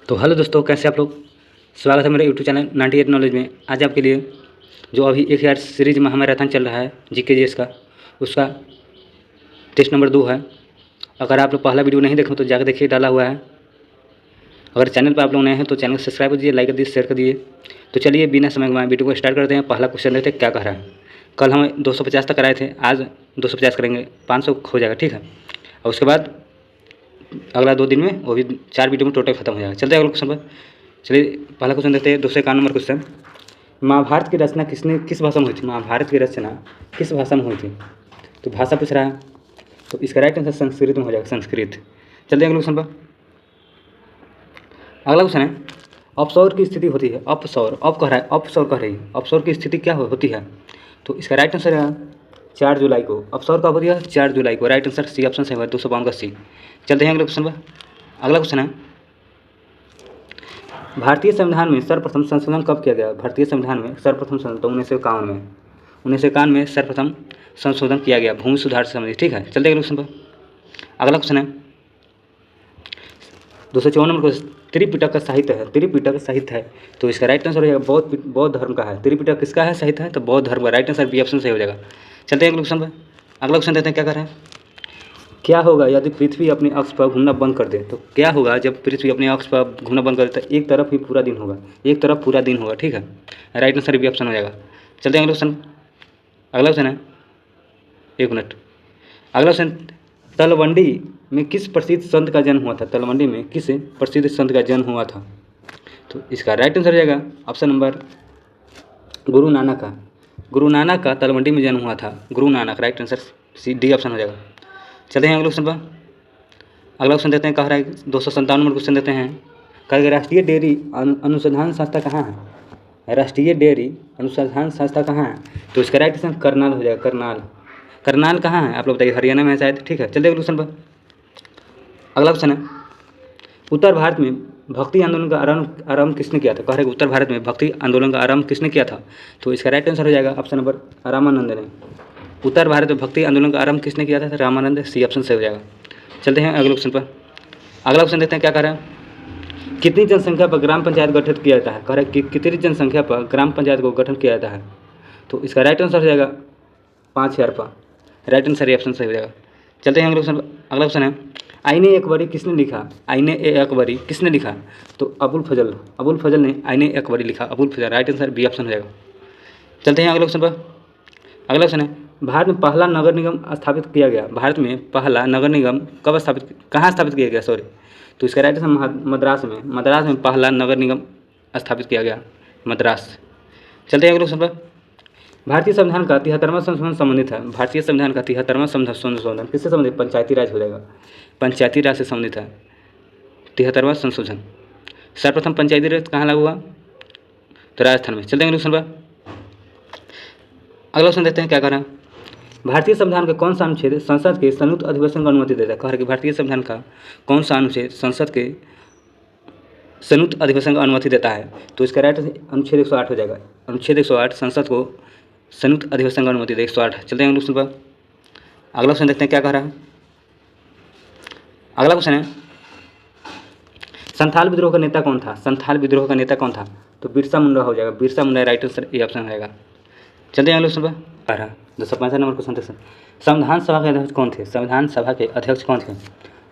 तो हेलो दोस्तों, कैसे आप लोग। स्वागत है मेरे यूट्यूब चैनल 98 नॉलेज में। आज आपके लिए जो अभी 1000 सीरीज में हमारा मैराथन चल रहा है जीके जीएस का, उसका टेस्ट नंबर 2 है। अगर आप लोग पहला वीडियो नहीं देखें तो जाकर देखिए, डाला हुआ है। अगर चैनल पर आप लोग नए हैं तो चैनल को सब्सक्राइब कर दीजिए, लाइक कर दीजिए, शेयर कर दीजिए। तो चलिए बिना समय गंवाए वीडियो को स्टार्ट करते हैं। पहला क्वेश्चन देखते हैं क्या कह रहा है। कल हम 250 तक कराए थे, आज 250 करेंगे, 500 हो जाएगा, ठीक है। और उसके बाद अगला 2 दिन में वो भी 4 वीडियो में टोटल खत्म हो जाएगा। चलते हैं अगले क्वेश्चन पर। चलिए पहला क्वेश्चन देखते हैं, 251 नंबर क्वेश्चन। महाभारत की रचना किस भाषा में हुई थी। महाभारत की रचना किस भाषा में हुई थी। तो भाषा पूछ रहा है, तो इसका राइट आंसर संस्कृत में हो जाएगा, संस्कृत। चलते हैं अगले क्वेश्चन पर। अगला क्वेश्चन है, अपसौर की स्थिति होती है। अपसौर, अप कह रहा है, अपसौर कह रही है, अपसौर की स्थिति क्या होती है। तो इसका राइट आंसर है 4 जुलाई को। अपसौर कब होती है, 4 जुलाई को। राइट आंसर सी ऑप्शन सही है, 252 का सी। चलते हैं अगले क्वेश्चन पर। अगला क्वेश्चन है, भारतीय संविधान में सर्वप्रथम संशोधन कब किया गया। भारतीय संविधान में सर्वप्रथम संशोधन तो 1951 में, 1951 में सर्वप्रथम संशोधन किया गया भूमि सुधार से संबंधित, ठीक है। चलते अगले क्वेश्चन पर। अगला क्वेश्चन है 254 नंबर क्वेश्चन, त्रिपिटक का साहित्य है। त्रिपिटक साहित्य है, तो इसका राइट आंसर हो जाएगा बौद्ध धर्म का है। त्रिपिटक किसका है, साहित्य है, तो बौद्ध धर्म का। राइट आंसर बी ऑप्शन सही हो जाएगा। चलते हैं अगले क्वेश्चन पर। अगला क्वेश्चन देखते हैं क्या कर रहे हैं। क्या होगा यदि पृथ्वी अपने अक्ष पर घूमना बंद कर दे। तो क्या होगा जब पृथ्वी अपने अक्ष पर घूमना बंद कर दे, तो एक तरफ ही पूरा दिन होगा, एक तरफ पूरा दिन होगा, ठीक है। राइट आंसर भी ऑप्शन हो जाएगा। चलते हैं अगले क्वेश्चन। अगला क्वेश्चन है, एक मिनट। अगला क्वेश्चन, तलवंडी में किस प्रसिद्ध संत का जन्म हुआ था। तलवंडी में किस प्रसिद्ध संत का जन्म हुआ था। तो इसका राइट आंसर हो जाएगा ऑप्शन नंबर गुरु नानक का। गुरु नानक का तलवंडी में जन्म हुआ था, Guru Nanak. Right answer C D option हो जाएगा। चलते हैं अगले क्वेश्चन पर। अगला क्वेश्चन देते हैं, कह रहा है 257 नंबर क्वेश्चन देते हैं। कहा राष्ट्रीय डेयरी अनुसंधान संस्था कहाँ है। राष्ट्रीय डेयरी अनुसंधान संस्था कहाँ है। तो इसका राइट आंसर करनाल हो जाएगा, करनाल। करनाल कहाँ है आप लोग बताइए, हरियाणा में है शायद, ठीक है। चलते अगले क्वेश्चन पर। अगला क्वेश्चन है, उत्तर भारत में भक्ति आंदोलन का आरंभ किसने किया था। कह रहे उत्तर भारत में भक्ति आंदोलन का आरंभ किसने किया था। तो इसका राइट आंसर हो जाएगा ऑप्शन नंबर रामानंद ने। उत्तर भारत में भक्ति आंदोलन का आरंभ किसने किया था, रामानंद। सी ऑप्शन सही हो जाएगा। चलते हैं अगले क्वेश्चन पर। अगला क्वेश्चन देखते हैं क्या कर रहे हैं। कितनी जनसंख्या पर ग्राम पंचायत गठित किया जाता है। कह रहे कि कितनी जनसंख्या पर ग्राम पंचायत को गठन किया जाता है। तो इसका राइट आंसर हो जाएगा 5000 पर। राइट आंसर ऑप्शन सही हो जाएगा। चलते हैं अगले क्वेश्चन पर। अगला क्वेश्चन है, आईने अकबरी किसने लिखा। आईने अकबरी किसने लिखा। तो अबुल फजल ने आईने अकबरी लिखा, अबुल फजल। राइट आंसर बी ऑप्शन हो जाएगा। चलते हैं अगले क्वेश्चन पर। अगला क्वेश्चन है, भारत में पहला नगर निगम स्थापित किया गया। भारत में पहला नगर निगम कहाँ स्थापित किया गया, सॉरी। तो इसका राइट आंसर मद्रास में। मद्रास में पहला नगर निगम स्थापित किया गया, मद्रास। चलते हैं अगले क्वेश्चन पर। भारतीय संविधान का 73वां संशोधन संबंधित है। भारतीय संविधान का 73वां संशोधन किससे संबंधित, पंचायती राज हो जाएगा, पंचायती राज से संबंधित है 73वां संशोधन। सर्वप्रथम पंचायती राज कहाँ लागू हुआ, तो राजस्थान में। चलते हैं अगले क्वेश्चन पर। अगला क्वेश्चन देखते हैं क्या कर रहा है। भारतीय संविधान का कौन सा अनुच्छेद संसद के संयुक्त अधिवेशन को अनुमति देता है। कह रहे कि भारतीय संविधान का कौन सा अनुच्छेद संसद के संयुक्त अधिवेशन को अनुमति देता है। तो इसका राइट अनुच्छेद 108 हो जाएगा। अनुच्छेद 108 संसद को संयुक्त अधिवेशन को अनुमति देगा, 108। चलते हैं अगले क्वेश्चन पर। अगला क्वेश्चन देखते हैं क्या कह रहा है। अगला क्वेश्चन है, संथाल विद्रोह का नेता कौन था। संथाल विद्रोह का नेता कौन था। तो बिरसा मुंडा हो जाएगा, Birsa Munda. Right answer A option हो जाएगा। चलते हैं अगले क्वेश्चन पर। 265 नंबर क्वेश्चन देखते हैं, संविधान सभा के अध्यक्ष कौन थे। संविधान सभा के अध्यक्ष कौन थे।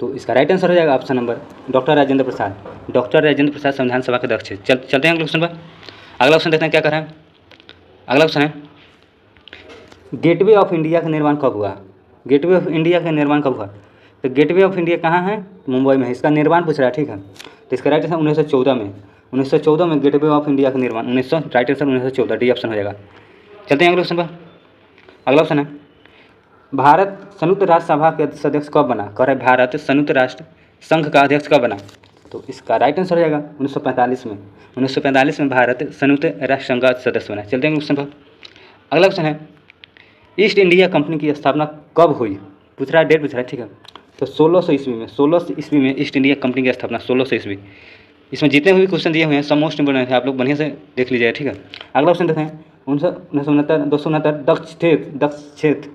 तो इसका राइट आंसर हो जाएगा option number doctor Rajendra Prasad. Doctor Rajendra Prasad संविधान सभा के अध्यक्ष थे। चलते हैं अगले क्वेश्चन पर। अगला क्वेश्चन देखते हैं क्या कर रहा है। अगला क्वेश्चन है, गेटवे ऑफ इंडिया का निर्माण कब हुआ। गेटवे ऑफ इंडिया का निर्माण कब हुआ। तो गेटवे ऑफ इंडिया कहाँ है, मुंबई में। इसका निर्माण पूछ रहा है, ठीक है। तो इसका राइट आंसर 1914 में। 1914 में गेटवे ऑफ इंडिया का निर्माण, 1900। राइट आंसर 1914, डी ऑप्शन हो जाएगा। चलते हैं अगले क्वेश्चन पर। अगला क्वेश्चन है, भारत संयुक्त राष्ट्र सभा के अध्यक्ष कब बना। कह रहे भारत संयुक्त राष्ट्र संघ का अध्यक्ष कब बना। तो इसका राइट आंसर हो जाएगा 1945 में। 1945 में भारत संयुक्त राष्ट्र संघ का सदस्य बना। चलते हैं क्वेश्चन पर। अगला क्वेश्चन है, ईस्ट इंडिया कंपनी की स्थापना कब हुई। पूछ रहा है, डेट पूछ रहा है, ठीक है। तो 1600 ईस्वी में। 1600 ईस्वी में ईस्ट इंडिया कंपनी की स्थापना, 1600 ईस्वी। इसमें जितने भी क्वेश्चन दिए हुए हैं सब मोस्ट इंपोर्टेंट है, आप लोग बढ़िया से देख लीजिए, ठीक है। अगला क्वेश्चन देखते हैं, 1969 269 दक्ष क्षेत्र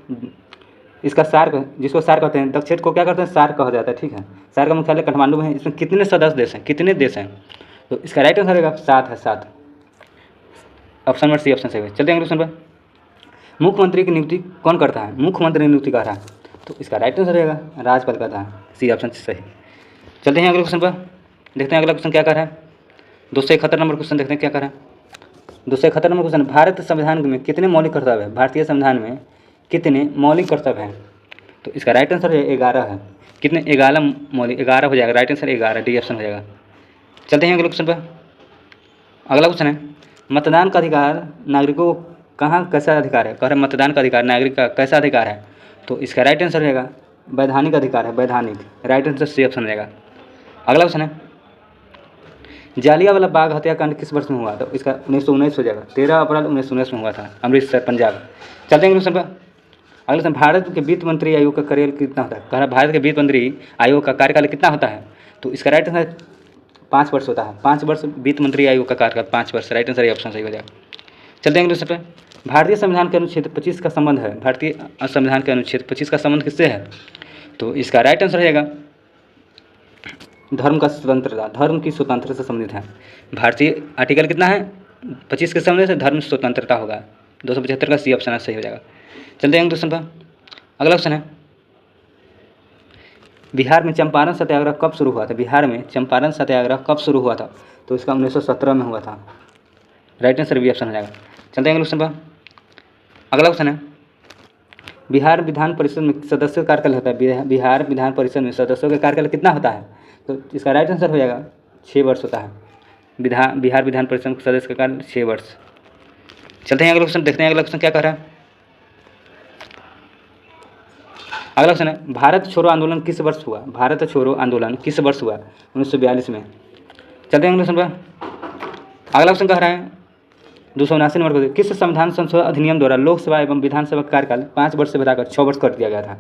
इसका सार्क, जिसको सार्क कहते हैं, दक्षिण क्षेत्र को क्या करते हैं, सार्क कहा जाता है, ठीक है। सार्क का मुख्यालय काठमांडू में है। इसमें कितने सदस्य देश हैं, कितने देश हैं? तो इसका राइट आंसर रहेगा 7 है, 7। ऑप्शन नंबर सी ऑप्शन सही है। चलते हैं अगले क्वेश्चन पर। मुख्यमंत्री की नियुक्ति कौन करता है? मुख्यमंत्री की नियुक्ति कर रहा है, तो इसका राइट आंसर रहेगा राज्यपाल करता है, सी ऑप्शन सही। चलते हैं अगले क्वेश्चन पर, देखते हैं अगला क्वेश्चन क्या कर रहा है। 271 नंबर क्वेश्चन देखते हैं क्या कर रहा है। 271 नंबर क्वेश्चन, भारत संविधान में कितने मौलिक कर्तव्य है? भारतीय संविधान में कितने मौलिक कर्तव्य हैं? तो इसका राइट आंसर 11 है। कितने? 11 मौलिक, 11 हो जाएगा, राइट आंसर 11, डी ऑप्शन हो जाएगा। चलते हैं अगले क्वेश्चन पर। अगला क्वेश्चन है, मतदान का अधिकार नागरिकों को कहाँ कैसा अधिकार है? कह रहे मतदान का अधिकार नागरिक का कैसा अधिकार है? तो इसका राइट आंसर रहेगा वैधानिक अधिकार है, वैधानिक, राइट आंसर सी ऑप्शन रहेगा। अगला क्वेश्चन है, जालियांवाला बाग हत्याकांड किस वर्ष में हुआ? तो इसका 1919 हो जाएगा, 13 अप्रैल 1919 में हुआ था, अमृतसर, पंजाब। चलते हैं क्वेश्चन पर। अगला क्वेश्चन, भारत के वित्त मंत्री आयोग का कार्यकाल कितना होता है? कह रहा भारत के वित्त मंत्री आयोग का कार्यकाल कितना होता है? तो इसका राइट आंसर 5 वर्ष होता है, 5 वर्ष वित्त मंत्री आयोग का कार्यकाल, 5 वर्ष, राइट आंसर ऑप्शन सही हो जाएगा। चलते हैं क्वेश्चन पर। भारतीय संविधान के अनुच्छेद 25 का संबंध है, भारतीय संविधान के अनुच्छेद 25 का संबंध किससे है? तो इसका राइट आंसर रहेगा धर्म का स्वतंत्रता, धर्म की स्वतंत्रता से संबंधित है। भारतीय आर्टिकल कितना है? 25 के संबंध से धर्म स्वतंत्रता होगा, 275 का सी ऑप्शन सही हो जाएगा। चलते हैं क्वेश्चन पर। अगला क्वेश्चन है, बिहार में चंपारण सत्याग्रह कब शुरू हुआ था? बिहार में चंपारण सत्याग्रह कब शुरू हुआ था? तो इसका 1917 में हुआ था, राइट आंसर बी ऑप्शन हो जाएगा। चलते हैं क्वेश्चन पर। अगला क्वेश्चन है, बिहार विधान परिषद में सदस्यों का कार्यकाल होता है, बिहार विधान परिषद में सदस्यों का कार्यकाल कितना होता है? तो इसका राइट आंसर हो जाएगा 6 वर्ष होता है, बिहार विधान परिषद के सदस्य का कार्यकाल 6 वर्ष। चलते हैं अगला क्वेश्चन, देखते हैं अगला क्वेश्चन क्या कह रहा है। अगला क्वेश्चन है, भारत छोड़ो आंदोलन किस वर्ष हुआ? भारत छोड़ो आंदोलन किस वर्ष हुआ? 1942 में। चलते हैं अगले क्वेश्चन पर। अगला क्वेश्चन कह रहा है 279 नंबर को, किस संविधान संशोधन अधिनियम द्वारा लोकसभा एवं विधानसभा का कार्यकाल 5 वर्ष से बढ़ाकर 6 वर्ष कर दिया गया था?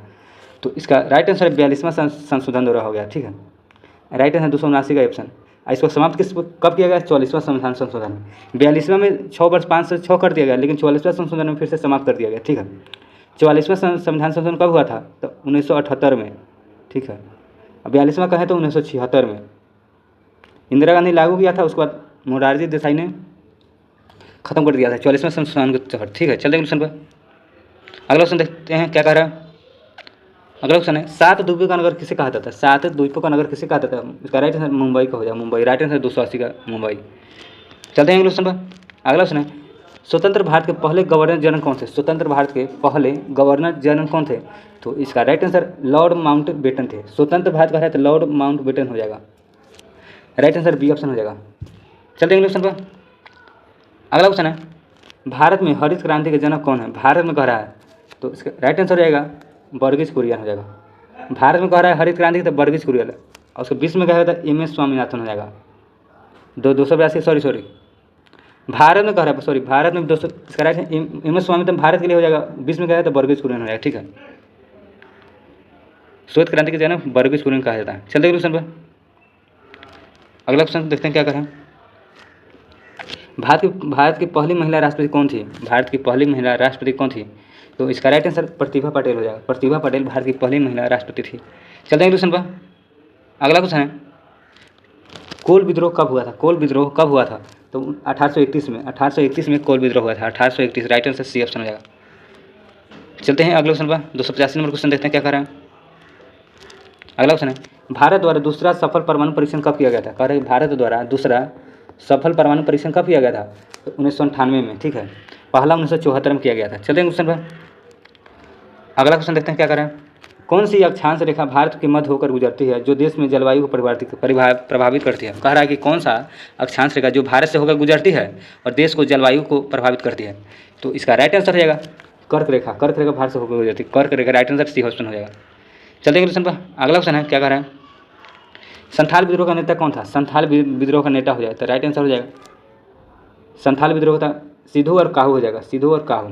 तो इसका राइट आंसर 42वां संशोधन द्वारा हो गया, ठीक है, राइट आंसर 279 का ऑप्शन। इसको समाप्त किस कब किया गया? 44वां संविधान संशोधन। 42वां में 6 वर्ष 5 से 6 कर दिया गया, लेकिन 44वां संशोधन में फिर से समाप्त कर दिया गया, ठीक है। 44वां संविधान संशोधन कब हुआ था? तो 1978 में, ठीक है। अब 42वां कहें तो 1976 में इंदिरा गांधी लागू किया था, उसके बाद मोरारजी देसाई ने खत्म कर दिया था 44वां संशोधन के तहत, ठीक है। चलते हैं क्वेश्चन पर। अगला क्वेश्चन देखते हैं क्या कह रहा है। अगला क्वेश्चन है, 7 द्वीपों का नगर किसे कहा जाता है? 7 द्वीपों का नगर किसे कहा जाता है? इसका राइट आंसर मुंबई का हो जाएगा, मुंबई, राइट आंसर 280 का मुंबई। चलते हैं अगले क्वेश्चन पर। अगला क्वेश्चन है, स्वतंत्र भारत के पहले गवर्नर जनरल कौन थे? स्वतंत्र भारत के पहले गवर्नर जनरल कौन थे? तो इसका राइट आंसर लॉर्ड माउंटबेटन थे। स्वतंत्र भारत का है तो लॉर्ड माउंटबेटन हो जाएगा, राइट आंसर बी ऑप्शन हो जाएगा। चलते हैं अगले क्वेश्चन पर। अगला क्वेश्चन है, भारत में हरित क्रांति के जनक कौन है? भारत में कह रहा है तो इसका राइट आंसर हो जाएगा वर्गीज कुरियन हो जाएगा। भारत में कह रहा है हरित क्रांति तो वर्गीज कुरियन, और उसको विश्व में कहा जाता है एम.एस. स्वामीनाथन हो जाएगा। 282 सॉरी भारत में कह रहा है, सॉरी भारत में 200, इसका राइट है एम.एस. स्वामीनाथन भारत के लिए हो जाएगा, विश्व में कहा जाता है वर्गीज कुरियन हो जाएगा, ठीक है। श्वेत क्रांति के जनक वर्गीज कुरियन कहा जाता है। चलते हैं क्वेश्चन पर। अगला क्वेश्चन देखते हैं क्या कर रहे हैं। भारत की पहली महिला राष्ट्रपति कौन थी? भारत की पहली महिला राष्ट्रपति कौन थी? तो इसका राइट आंसर प्रतिभा पटेल हो जाएगा, प्रतिभा पटेल भारत की पहली महिला राष्ट्रपति थी। चलते हैं क्वेश्चन पर। अगला क्वेश्चन है, कोल विद्रोह कब हुआ था? कोल विद्रोह कब हुआ था? तो 1831 में, 1831 में कोल विद्रोह हुआ था, 1831, राइट आंसर सी ऑप्शन हो जाएगा। चलते हैं अगले क्वेश्चन पर। 285 नंबर क्वेश्चन देखते हैं क्या कर रहे हैं। अगला क्वेश्चन है, भारत द्वारा दूसरा सफल परमाणु परीक्षण कब किया गया था? कह रहे भारत द्वारा दूसरा सफल परमाणु परीक्षण कब किया गया था? तो 1998 में, ठीक है। पहला 1974 में किया गया था। चलते हैं क्वेश्चन पर। अगला क्वेश्चन देखते हैं क्या करें। कौन सी अक्षांश रेखा भारत के मध्य होकर गुजरती है जो देश में जलवायु को प्रभावित करती है? कह रहा है कि कौन सा अक्षांश रेखा जो भारत से होकर गुजरती है और देश को जलवायु को प्रभावित करती है? तो इसका राइट आंसर हो जाएगा कर्क रेखा। कर्क रेखा भारत से होकर गुजरती है, कर्क रेखा, राइट आंसर सी ऑप्शन हो जाएगा। चलते हैं क्वेश्चन पर। अगला क्वेश्चन है क्या कह रहा है, संथाल विद्रोह का नेता कौन था? संथाल विद्रोह का नेता हो जाएगा तो राइट आंसर हो जाएगा संथाल विद्रोह का सिद्धू और काहू हो जाएगा, सिद्धू और काहू।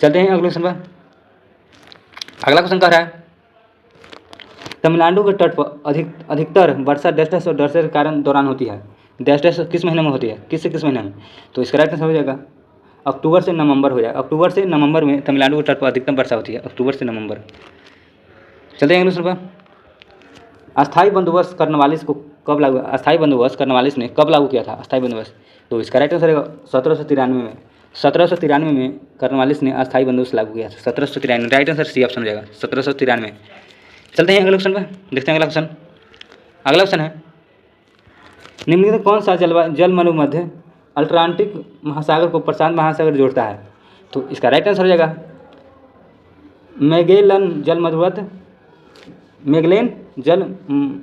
चलते हैं अगले क्वेश्चन पर। अगला क्वेश्चन कह रहा है तमिलनाडु के तट पर अधिकतर वर्षा डैश और डैश के कारण दौरान होती है। डैश किस महीने में होती है, किस महीने में? तो इसका राइट आंसर हो जाएगा अक्टूबर से नवंबर हो जाएगा। अक्टूबर से नवंबर में तमिलनाडु के तट पर अधिकतम वर्षा होती है, अक्टूबर से नवंबर। चलते हैं अगले क्वेश्चन पर। अस्थायी बंदोबस्त कर्नवालिस को कब लागू, अस्थायी बंदोबस्त कर्नवालिस ने कब लागू किया था अस्थायी बंदोबस्त? तो इसका राइट आंसर है 1793 में। 1793 में कर्नवालिस ने अस्थायी बंदोबस्त लागू किया था, 1793। राइट आंसर सी ऑप्शन हो जाएगा, 1793। चलते हैं अगले क्वेश्चन पर, देखते हैं अगला क्वेश्चन। अगला क्वेश्चन है निम्नलिखित कौन सा जल मध्य अटलांटिक महासागर को प्रशांत महासागर जोड़ता है? तो इसका राइट आंसर हो जाएगा मैगेलन जल मरुमध्य, मैगेलन जल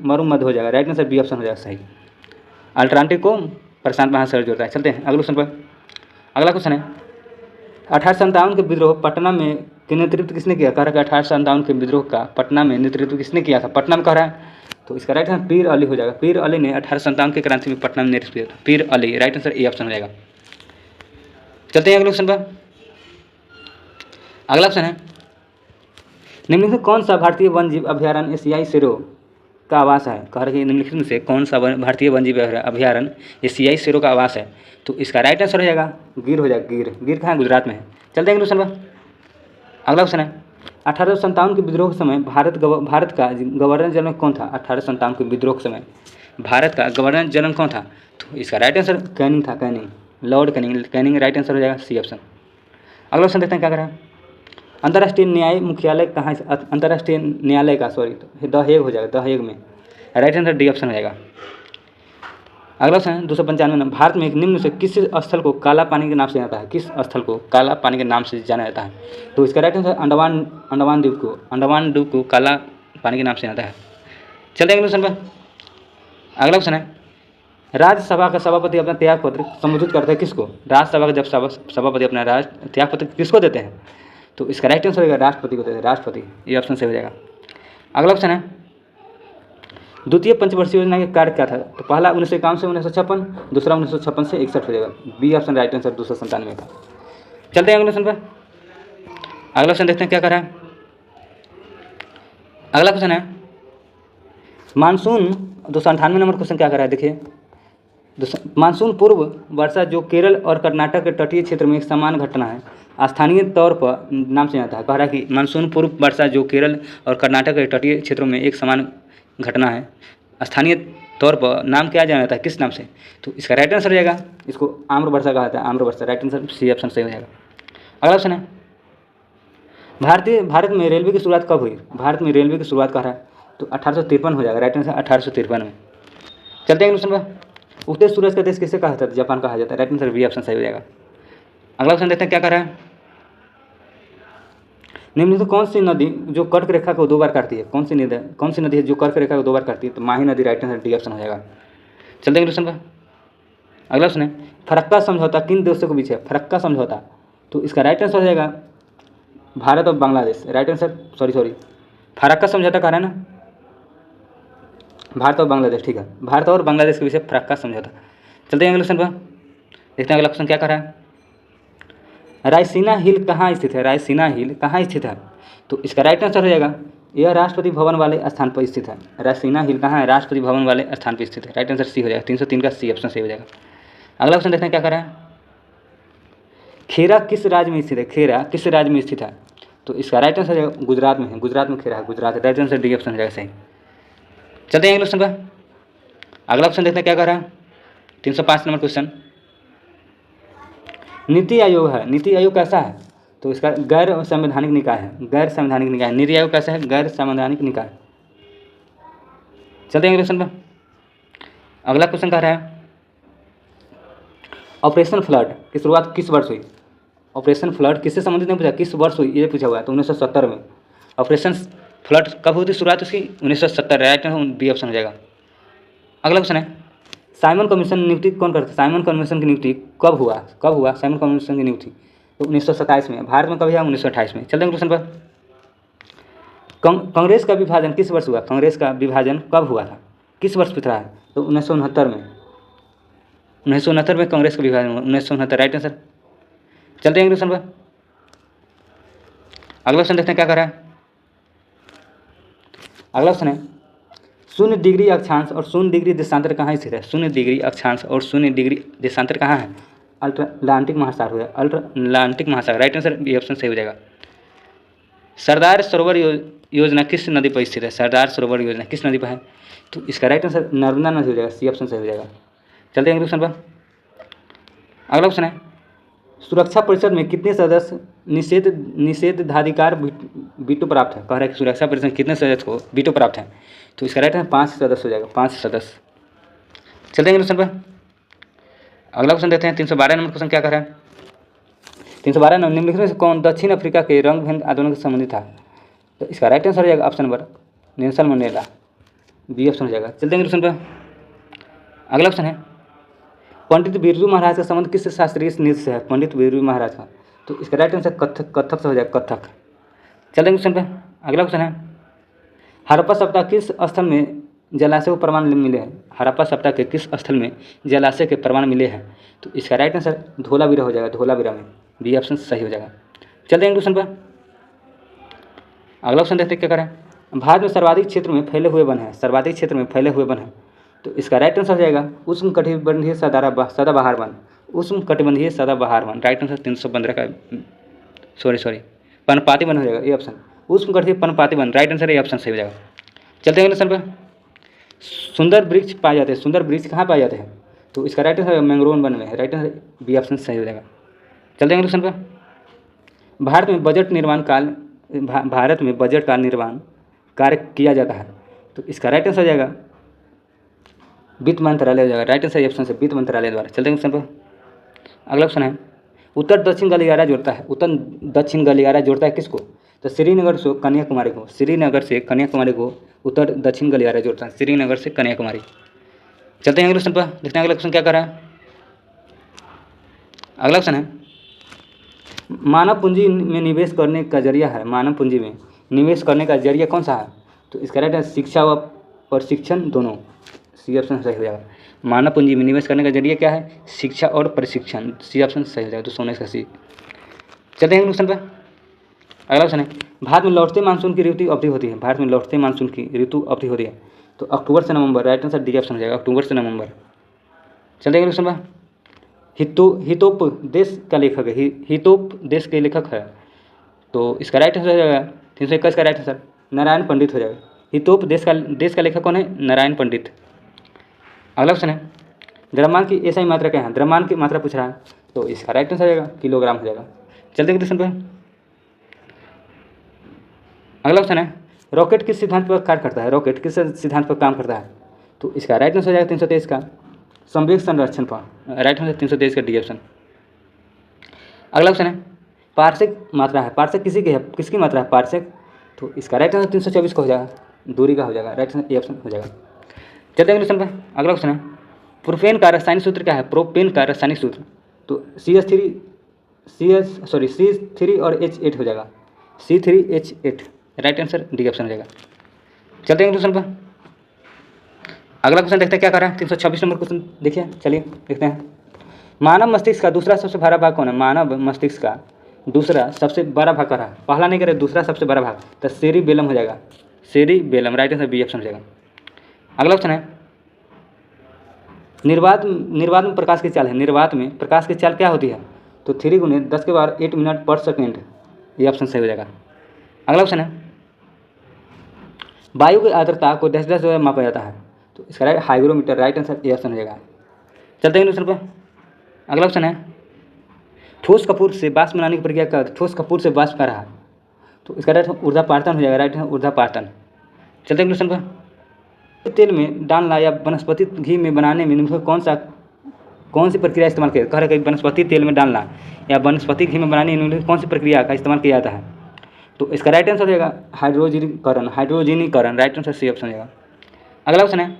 मरुमध्य हो जाएगा। राइट आंसर बी ऑप्शन हो जाएगा सही, अटलांटिक को प्रशांत महासागर जोड़ता है। चलते हैं अगले क्वेश्चन पर। अगला क्वेश्चन है 1857 के विद्रोह पटना में के नेतृत्व किसने किया? कह रहा है 1857 के विद्रोह का पटना में नेतृत्व किसने किया था? पटना में कह रहा है, तो इसका राइट आंसर पीर अली हो जाएगा। पीर अली ने 1857 के क्रांति में पटना में नेतृत्व किया था, पीर Ali. Right answer A option हो जाएगा। चलते हैं अगले क्वेश्चन पर। अगला क्वेश्चन है निम्नलिखित कौन सा भारतीय वन जीव अभयारण्य एशियाई शेरों का आवास है? कह रहे हैं निम्नलिखित में से कौन सा भारतीय वन जीव अभयारण्य एशियाई शेरों का आवास है? तो इसका राइट आंसर हो जाएगा गिर हो जाएगा। गिर, गिर कहाँ है? गुजरात में है। चलते हैं क्वेश्चन पर। अगला क्वेश्चन है 1857 के विद्रोह के समय भारत का गवर्नर जनरल कौन था? 1857 के विद्रोह के समय भारत का गवर्नर जनरल कौन था? तो इसका राइट आंसर कैनिंग था, Canning, Lord Canning. Canning right answer हो जाएगा सी ऑप्शन। अगला क्वेश्चन देखते हैं क्या कर रहा है। अंतर्राष्ट्रीय न्याय मुख्यालय कहाँ है? अंतर्राष्ट्रीय न्यायालय का द हेग हो जाएगा, द हेग में। राइट आंसर डी ऑप्शन हो जाएगा। अगला क्वेश्चन 295 नंबर। भारत में एक निम्न से किस स्थल को काला पानी के नाम से जाता है? किस स्थल को काला पानी के नाम से जाना जाता है? तो इसका राइट आंसर अंडमान द्वीप को, अंडमान द्वीप को काला पानी के नाम से जाता है। चलते हैं अगले क्वेश्चन पर। अगला क्वेश्चन है राज्यसभा का सभापति अपना त्यागपत्र संबोधित करता है किसको? राज्यसभा का जब सभापति अपना त्यागपत्र किसको देते हैं? तो इसका राइट आंसर होगा राष्ट्रपति को देते हैं, राष्ट्रपति। ये ऑप्शन से हो जाएगा। अगला क्वेश्चन है द्वितीय पंचवर्षीय योजना का कार्य क्या था? तो पहला 1951 से 1956, दूसरा 1956 से 61 हो जाएगा। बी ऑप्शन राइट आंसर 297 का। चलते हैं अगले क्वेश्चन पर। अगला क्वेश्चन देखते हैं क्या कर रहा है। अगला क्वेश्चन है मानसून 298 नंबर क्वेश्चन क्या कर रहा है, देखिए। मानसून पूर्व वर्षा जो केरल और कर्नाटक के तटीय क्षेत्र में एक समान घटना है, स्थानीय तौर पर नाम से जाता है। कह रहा है कि मानसून पूर्व वर्षा जो केरल और कर्नाटक के तटीय क्षेत्रों में एक समान घटना है, स्थानीय तौर पर नाम क्या जाना जाता है, किस नाम से? तो इसका राइट आंसर हो जाएगा, इसको आम्र वर्षा कहा जाता है, आम्र वर्षा। राइट आंसर सी ऑप्शन सही हो जाएगा। अगला ऑप्शन है भारत में रेलवे की शुरुआत कब हुई? भारत में रेलवे की शुरुआत कह रहा है, तो 1853 हो जाएगा। राइट आंसर 1853 में। चलते हैं क्वेश्चन पर। उगते सूरज का देश किसे कहा जाता है? जापान कहा जाता है। राइट आंसर बी ऑप्शन सही हो जाएगा। अगला क्वेश्चन देखते हैं क्या कर रहा है। निम्नलिखित कौन सी नदी जो कर्क रेखा को 2 बार काटती है? कौन सी नदी है जो कर्क रेखा को 2 बार काटती है? तो माही नदी। राइट आंसर डी ऑप्शन हो जाएगा। चलते हैं क्वेश्चन पर। अगला क्वेश्चन है फरक्का समझौता किन देशों के बीच है? फरक्का समझौता, तो इसका राइट आंसर हो जाएगा भारत और Bangladesh. Right answer sorry Farakka समझौता कह रहा है ना, भारत और बांग्लादेश, ठीक है, भारत और बांग्लादेश के बीच फरक्का समझौता। चलते हैं अगले क्वेश्चन पर, देखते हैं अगला क्वेश्चन क्या कर रहा है। रायसीना हिल कहाँ स्थित है? रायसीना हिल कहाँ स्थित है? तो इसका राइट आंसर हो जाएगा यह राष्ट्रपति भवन वाले स्थान पर स्थित है। रायसीना हिल कहाँ है? राष्ट्रपति भवन वाले स्थान पर स्थित है। राइट आंसर सी हो जाएगा, 303 का सी ऑप्शन सही हो जाएगा। अगला क्वेश्चन देखते हैं क्या कर रहा है। खेरा किस राज्य में स्थित है? खेरा किस राज्य में स्थित है? तो इसका राइट आंसर हो जाएगा गुजरात में है। गुजरात में खेरा है, Gujarat. Right answer D option हो जाएगा सही। चलते हैं अगले क्वेश्चन पर। अगला क्वेश्चन देखते हैं क्या कर रहा है। 305 नंबर क्वेश्चन नीति आयोग है। नीति आयोग कैसा है? तो इसका गैर संवैधानिक निकाय है, गैर संवैधानिक निकाय। नीति आयोग कैसा है? गैर संवैधानिक निकाय। चलते हैं क्वेश्चन पर। अगला क्वेश्चन कह रहा है ऑपरेशन फ्लड की शुरुआत किस वर्ष हुई? ऑपरेशन फ्लड किससे संबंधित नहीं पूछा, किस वर्ष हुई ये पूछा हुआ है। तो 1970 में। ऑपरेशन फ्लड कब हुई थी शुरुआत उसकी? 1970। राइट बी ऑप्शन हो जाएगा। अगला क्वेश्चन है साइमन कमीशन नियुक्ति कौन करता है? साइमन कमीशन की नियुक्ति कब हुआ साइमन कमीशन की नियुक्ति? तो 1927 में। भारत में कब हुआ? 1928 में। चलते हैं क्वेश्चन पर। कांग्रेस का विभाजन किस वर्ष हुआ? कांग्रेस का विभाजन कब हुआ था, किस वर्ष पिछड़ा है? तो 1969 में। 1969 में कांग्रेस का विभाजन हुआ, 1969। Right answer. चलते हैं क्वेश्चन पर। अगला क्वेश्चन देखते हैं क्या कर रहा है। अगला क्वेश्चन है 0 डिग्री अक्षांश और 0 डिग्री देशांतर कहाँ स्थित है? 0 डिग्री अक्षांश और 0 डिग्री देशांतर कहाँ है? अल्ट्रालांटिक महासागर हो जाएगा, अल्ट्रालांटिक महासागर। राइट आंसर बी ऑप्शन सही हो जाएगा। सरदार सरोवर योजना किस नदी पर स्थित है? सरदार सरोवर योजना किस नदी पर है? तो इसका राइट आंसर नर्मदा नदी हो जाएगा, सी ऑप्शन सही हो जाएगा। चलते हैं अगले क्वेश्चन पर। अगला क्वेश्चन है, सुरक्षा परिषद में कितने सदस्य निषेधाधिकार वीटो प्राप्त है? कह रहा है कि सुरक्षा परिषद में कितने सदस्य को वीटो प्राप्त है? तो इसका राइट आंसर 5 सदस्य हो जाएगा, 5 सदस्य। चलते हैं क्वेश्चन पर। अगला क्वेश्चन देखते हैं 312 नंबर क्वेश्चन क्या कर रहा है। 312 नंबर, निम्नलिखित में से कौन दक्षिण अफ्रीका के रंग भेद आंदोलन से संबंधित था? तो इसका राइट आंसर हो जाएगा option number Nelson Mandela, B option हो जाएगा। चलते हैं क्वेश्चन पर। अगला क्वेश्चन है, पंडित बिरजू महाराज का संबंध किस शास्त्रीय नृत्य से है? पंडित बिरजू महाराज का, तो इसका राइट आंसर कथक से हो जाएगा, कथक। चलते हैं क्वेश्चन पे। अगला क्वेश्चन है, हड़प्पा सप्ताह किस स्थल में जलाशय को प्रमाण मिले हैं? हड़प्पा सप्ताह के किस स्थल में जलाशय के प्रमाण मिले हैं? तो इसका राइट आंसर धोलावीरा हो जाएगा, धोलावीरा में, बी ऑप्शन सही हो जाएगा। चलते हैं क्वेश्चन पर। अगला क्वेश्चन देखते क्या करें। भारत में सर्वाधिक क्षेत्र में फैले हुए वन है, सर्वाधिक क्षेत्र में फैले हुए वन है, तो इसका राइट आंसर हो जाएगा उष्णकटिबंधीय सदाबहार वन, उष्णकटिबंधीय सदाबहार वन। राइट आंसर 315 का सॉरी पर्णपाती वन हो जाएगा, ये ऑप्शन उष्णकटिबंधीय पर्णपाती वन। राइट आंसर ये ऑप्शन सही हो जाएगा। चलते हैं क्वेश्चन पर। सुंदर वृक्ष पाए जाते हैं, सुंदर वृक्ष कहाँ पाए जाते हैं? तो इसका राइट आंसर मैंग्रोव वन में है, राइट आंसर बी ऑप्शन सही हो जाएगा। चलते हैं क्वेश्चन पर। भारत में बजट का निर्माण कार्य किया जाता है, तो इसका राइट आंसर हो जाएगा वित्त मंत्रालय हो जाएगा। राइट आंसर ऑप्शन से वित्त मंत्रालय द्वारा। चलते हैं क्वेश्चन पर। अगला क्वेश्चन है, उत्तर दक्षिण गलियारा जोड़ता है, उत्तर दक्षिण गलियारा जोड़ता है किसको? तो श्रीनगर से कन्याकुमारी को, श्रीनगर से कन्याकुमारी को उत्तर दक्षिण गलियारा जोड़ता है, श्रीनगर से कन्याकुमारी। चलते हैं अगले क्वेश्चन पर, देखते हैं अगला क्वेश्चन क्या कर रहा है। अगला क्वेश्चन है, मानव पूंजी में निवेश करने का जरिया है, मानव पूंजी में निवेश करने का जरिया कौन सा है? तो इसका राइट आंसर शिक्षा व प्रशिक्षण दोनों, सी ऑप्शन सही हो जाएगा। मानव पूंजी में निवेश करने का जरिया क्या है? शिक्षा और प्रशिक्षण, सी ऑप्शन सही हो जाएगा, तो सोने का सी। चलते हैं क्वेश्चन पर। अगला क्वेश्चन है, भारत में लौटते मानसून की ऋतु अवधि होती है, भारत में लौटते मानसून की ऋतु अवधि होती है, तो अक्टूबर से नवंबर। राइट आंसर डी ऑप्शन हो जाएगा, अक्टूबर से नवंबर। चलते हैं क्वेश्चन पर। हितोपदेश का लेखक है, हितोपदेश के लेखक है, तो इसका राइट आंसर हो जाएगा 321 का राइट आंसर नारायण पंडित हो जाएगा। हितोपदेश का लेखक कौन है? नारायण पंडित। अगला क्वेश्चन है, द्रव्यमान की एसआई मात्रा क्या है? द्रव्यमान की मात्रा पूछ रहा है, तो इसका राइट आंसर हो जाएगा किलोग्राम हो जाएगा। चलते हैं क्वेश्चन पर। अगला क्वेश्चन है, रॉकेट किस सिद्धांत पर कार्य करता है? रॉकेट किस सिद्धांत पर काम करता है? तो इसका राइट आंसर हो जाएगा 323 का संवेग संरक्षण पर। राइट आंसर 323 का डी ऑप्शन। अगला क्वेश्चन है, पार्सेक मात्रा है, पार्सेक किसकी मात्रा है? पार्सेक, तो इसका राइट आंसर 324 का हो जाएगा, दूरी का हो जाएगा। राइट आंसर ए ऑप्शन हो जाएगा। चलते हैं क्वेश्चन पर। अगला क्वेश्चन है, प्रोपेन का रासायनिक सूत्र क्या है? प्रोपेन का रासायनिक सूत्र, तो C3 और H8 हो जाएगा, C3H8। Right answer D option हो जाएगा। चलते हैं क्वेश्चन पर। अगला क्वेश्चन देखते हैं क्या कर रहा है। 326 नंबर क्वेश्चन देखिए, चलिए देखते हैं। मानव मस्तिष्क का दूसरा सबसे बड़ा भाग कौन है? मानव मस्तिष्क का दूसरा सबसे बड़ा भाग कर रहा है, पहला नहीं करे, दूसरा सबसे बड़ा भाग, तो सेरिबेलम हो जाएगा, cerebellum. Right answer B option हो जाएगा। अगला क्वेश्चन है, निर्वात में प्रकाश की चाल है, निर्वात में प्रकाश की चाल क्या होती है? तो 3 × 10⁸ मिनट पर सेकेंड, ये ऑप्शन सही हो जाएगा। अगला क्वेश्चन है, वायु की आर्द्रता को दस द्वारा मापा जाता है, तो इसका right hygrometer. Right answer A option हो जाएगा। चलते हैं क्वेश्चन पर। अगला क्वेश्चन है, ठोस कपूर से बाष्प बनाने की प्रक्रिया का, ठोस कपूर से बाष्प कर रहा है, तो इसका राइट ऊर्ध्वापातन हो जाएगा। राइट है ऊर्ध्वापातन। चलते हैं क्वेश्चन पर। तेल में डालना या वनस्पति घी में बनाने में कौन सी प्रक्रिया इस्तेमाल किया? कह रहे हैं वनस्पति तेल में डालना या वनस्पति घी में बनाने में कौन सी प्रक्रिया का इस्तेमाल किया जाता है? तो इसका राइट आंसर हो जाएगा हाइड्रोजनीकरण। राइट आंसर सी ऑप्शन हो जाएगा। अगला क्वेश्चन है,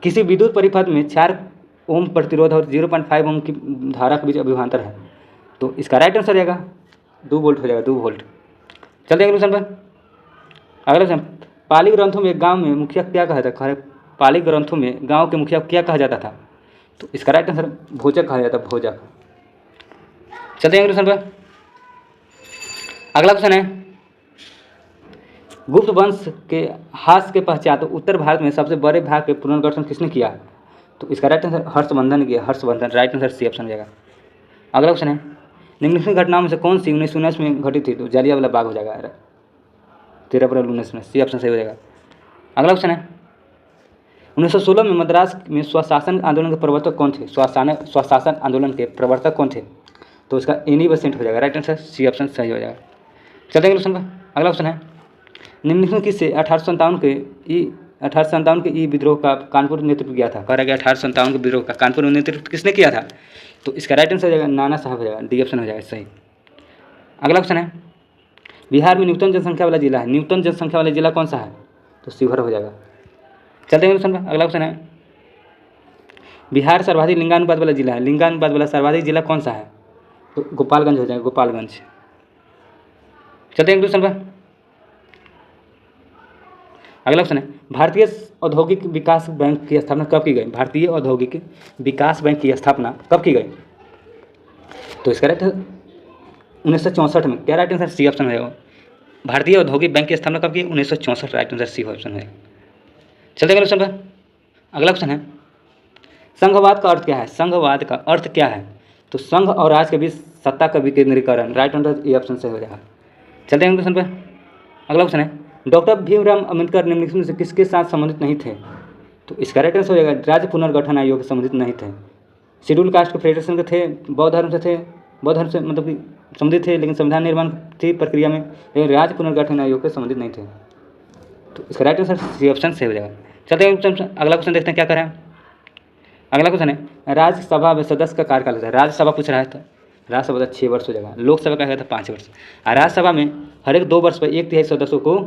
किसी विद्युत परिपथ में 4 ओम प्रतिरोध और 0.5 ओम की धारा के बीच अभिभांतर है, तो इसका राइट आंसर हो जाएगा 2 वोल्ट हो जाएगा, 2 वोल्ट। चलते हैं क्वेश्चन पर। अगला क्वेश्चन, पाली ग्रंथों में गांव में मुखिया क्या कहा जाता है? पाली ग्रंथों में गांव के मुखिया क्या कहा जाता था? तो इसका राइट आंसर भोजक कहा जाता है, भोजक। चलते हैं क्वेश्चन पर। अगला क्वेश्चन है, गुप्त वंश के ह्रास के पश्चात उत्तर भारत में सबसे बड़े भाग के पुनर्गठन किसने किया? तो इसका राइट आंसर हर्षवर्धन किया, Harshvardhan, right answer C option हो जाएगा। अगला क्वेश्चन है, निम्नलिखित घटनाओं में से कौन सी 1919 में घटी थी? तो जालियांवाला बाग हो जाएगा, 13 अप्रैल 19 में, सी ऑप्शन सही हो जाएगा। अगला क्वेश्चन है, 1916 में मद्रास में स्वशासन आंदोलन के प्रवर्तक कौन थे? स्वशासन आंदोलन के प्रवर्तक कौन थे? तो इसका एनी बेसेंट हो जाएगा, राइट आंसर सी ऑप्शन सही हो जाएगा। चलते हैं क्वेश्चन पर। अगला क्वेश्चन है, निम्नलिखित किससे 1857 के ई विद्रोह का कानपुर नेतृत्व किया था? कह रहा है कि 1857 के विद्रोह का कानपुर में नेतृत्व किसने किया था? तो इसका राइट आंसर हो जाएगा नाना साहब हो जाएगा, डी ऑप्शन हो जाएगा सही। अगला क्वेश्चन है, बिहार में न्यूनतम जनसंख्या वाला जिला है, न्यूनतम जनसंख्या वाला जिला कौन सा है? तो शिवहर हो जाएगा। चलते हैं क्वेश्चन पर। अगला क्वेश्चन है, बिहार सर्वाधिक लिंगानुपात वाला जिला है, लिंगानुपात वाला सर्वाधिक जिला कौन सा है? तो गोपालगंज हो जाएगा, गोपालगंज। चलते हैं क्वेश्चन पर। अगला क्वेश्चन है, भारतीय औद्योगिक विकास बैंक की स्थापना कब की गई? भारतीय औद्योगिक विकास बैंक की स्थापना कब की गई? तो इसका राइट 1964 में, क्या राइट आंसर सी ऑप्शन हो जाएगा। भारतीय औद्योगिक बैंक की स्थापना कब की? 1964, राइट आंसर सी ऑप्शन है। चलते हैं क्वेश्चन पर। अगला क्वेश्चन है, संघवाद का अर्थ क्या है? संघवाद का अर्थ क्या है? तो संघ और राज्य के बीच सत्ता का विकेंद्रीकरण, राइट आंसर ए ऑप्शन से हो जाएगा। चलते हैं क्वेश्चन पर। अगला क्वेश्चन है, डॉक्टर भीमराव अम्बेडकर निम्नलिखित में से किसके साथ संबंधित नहीं थे? तो इसका राइट आंसर हो जाएगा राज्य पुनर्गठन आयोग से संबंधित नहीं थे। शेड्यूल कास्ट के फेडरेशन के थे, बौद्ध धर्म से थे, बौद्ध धर्म से मतलब कि संबंधित थे, लेकिन संविधान निर्माण थी प्रक्रिया में, लेकिन राज्य पुनर्गठन आयोग के संबंधित नहीं थे। तो इसका राइट आंसर सी ऑप्शन से हो जाएगा। चलते हैं अगला क्वेश्चन देखते हैं क्या करें। अगला क्वेश्चन है, राज्यसभा में सदस्य का कार्यकाल होता है। राज्यसभा पूछ रहा है तो राज्यसभा का 6 वर्ष हो जाएगा, लोकसभा का है तो 5 वर्ष। और राज्यसभा में हर एक 2 वर्ष पर 1/3 सदस्यों को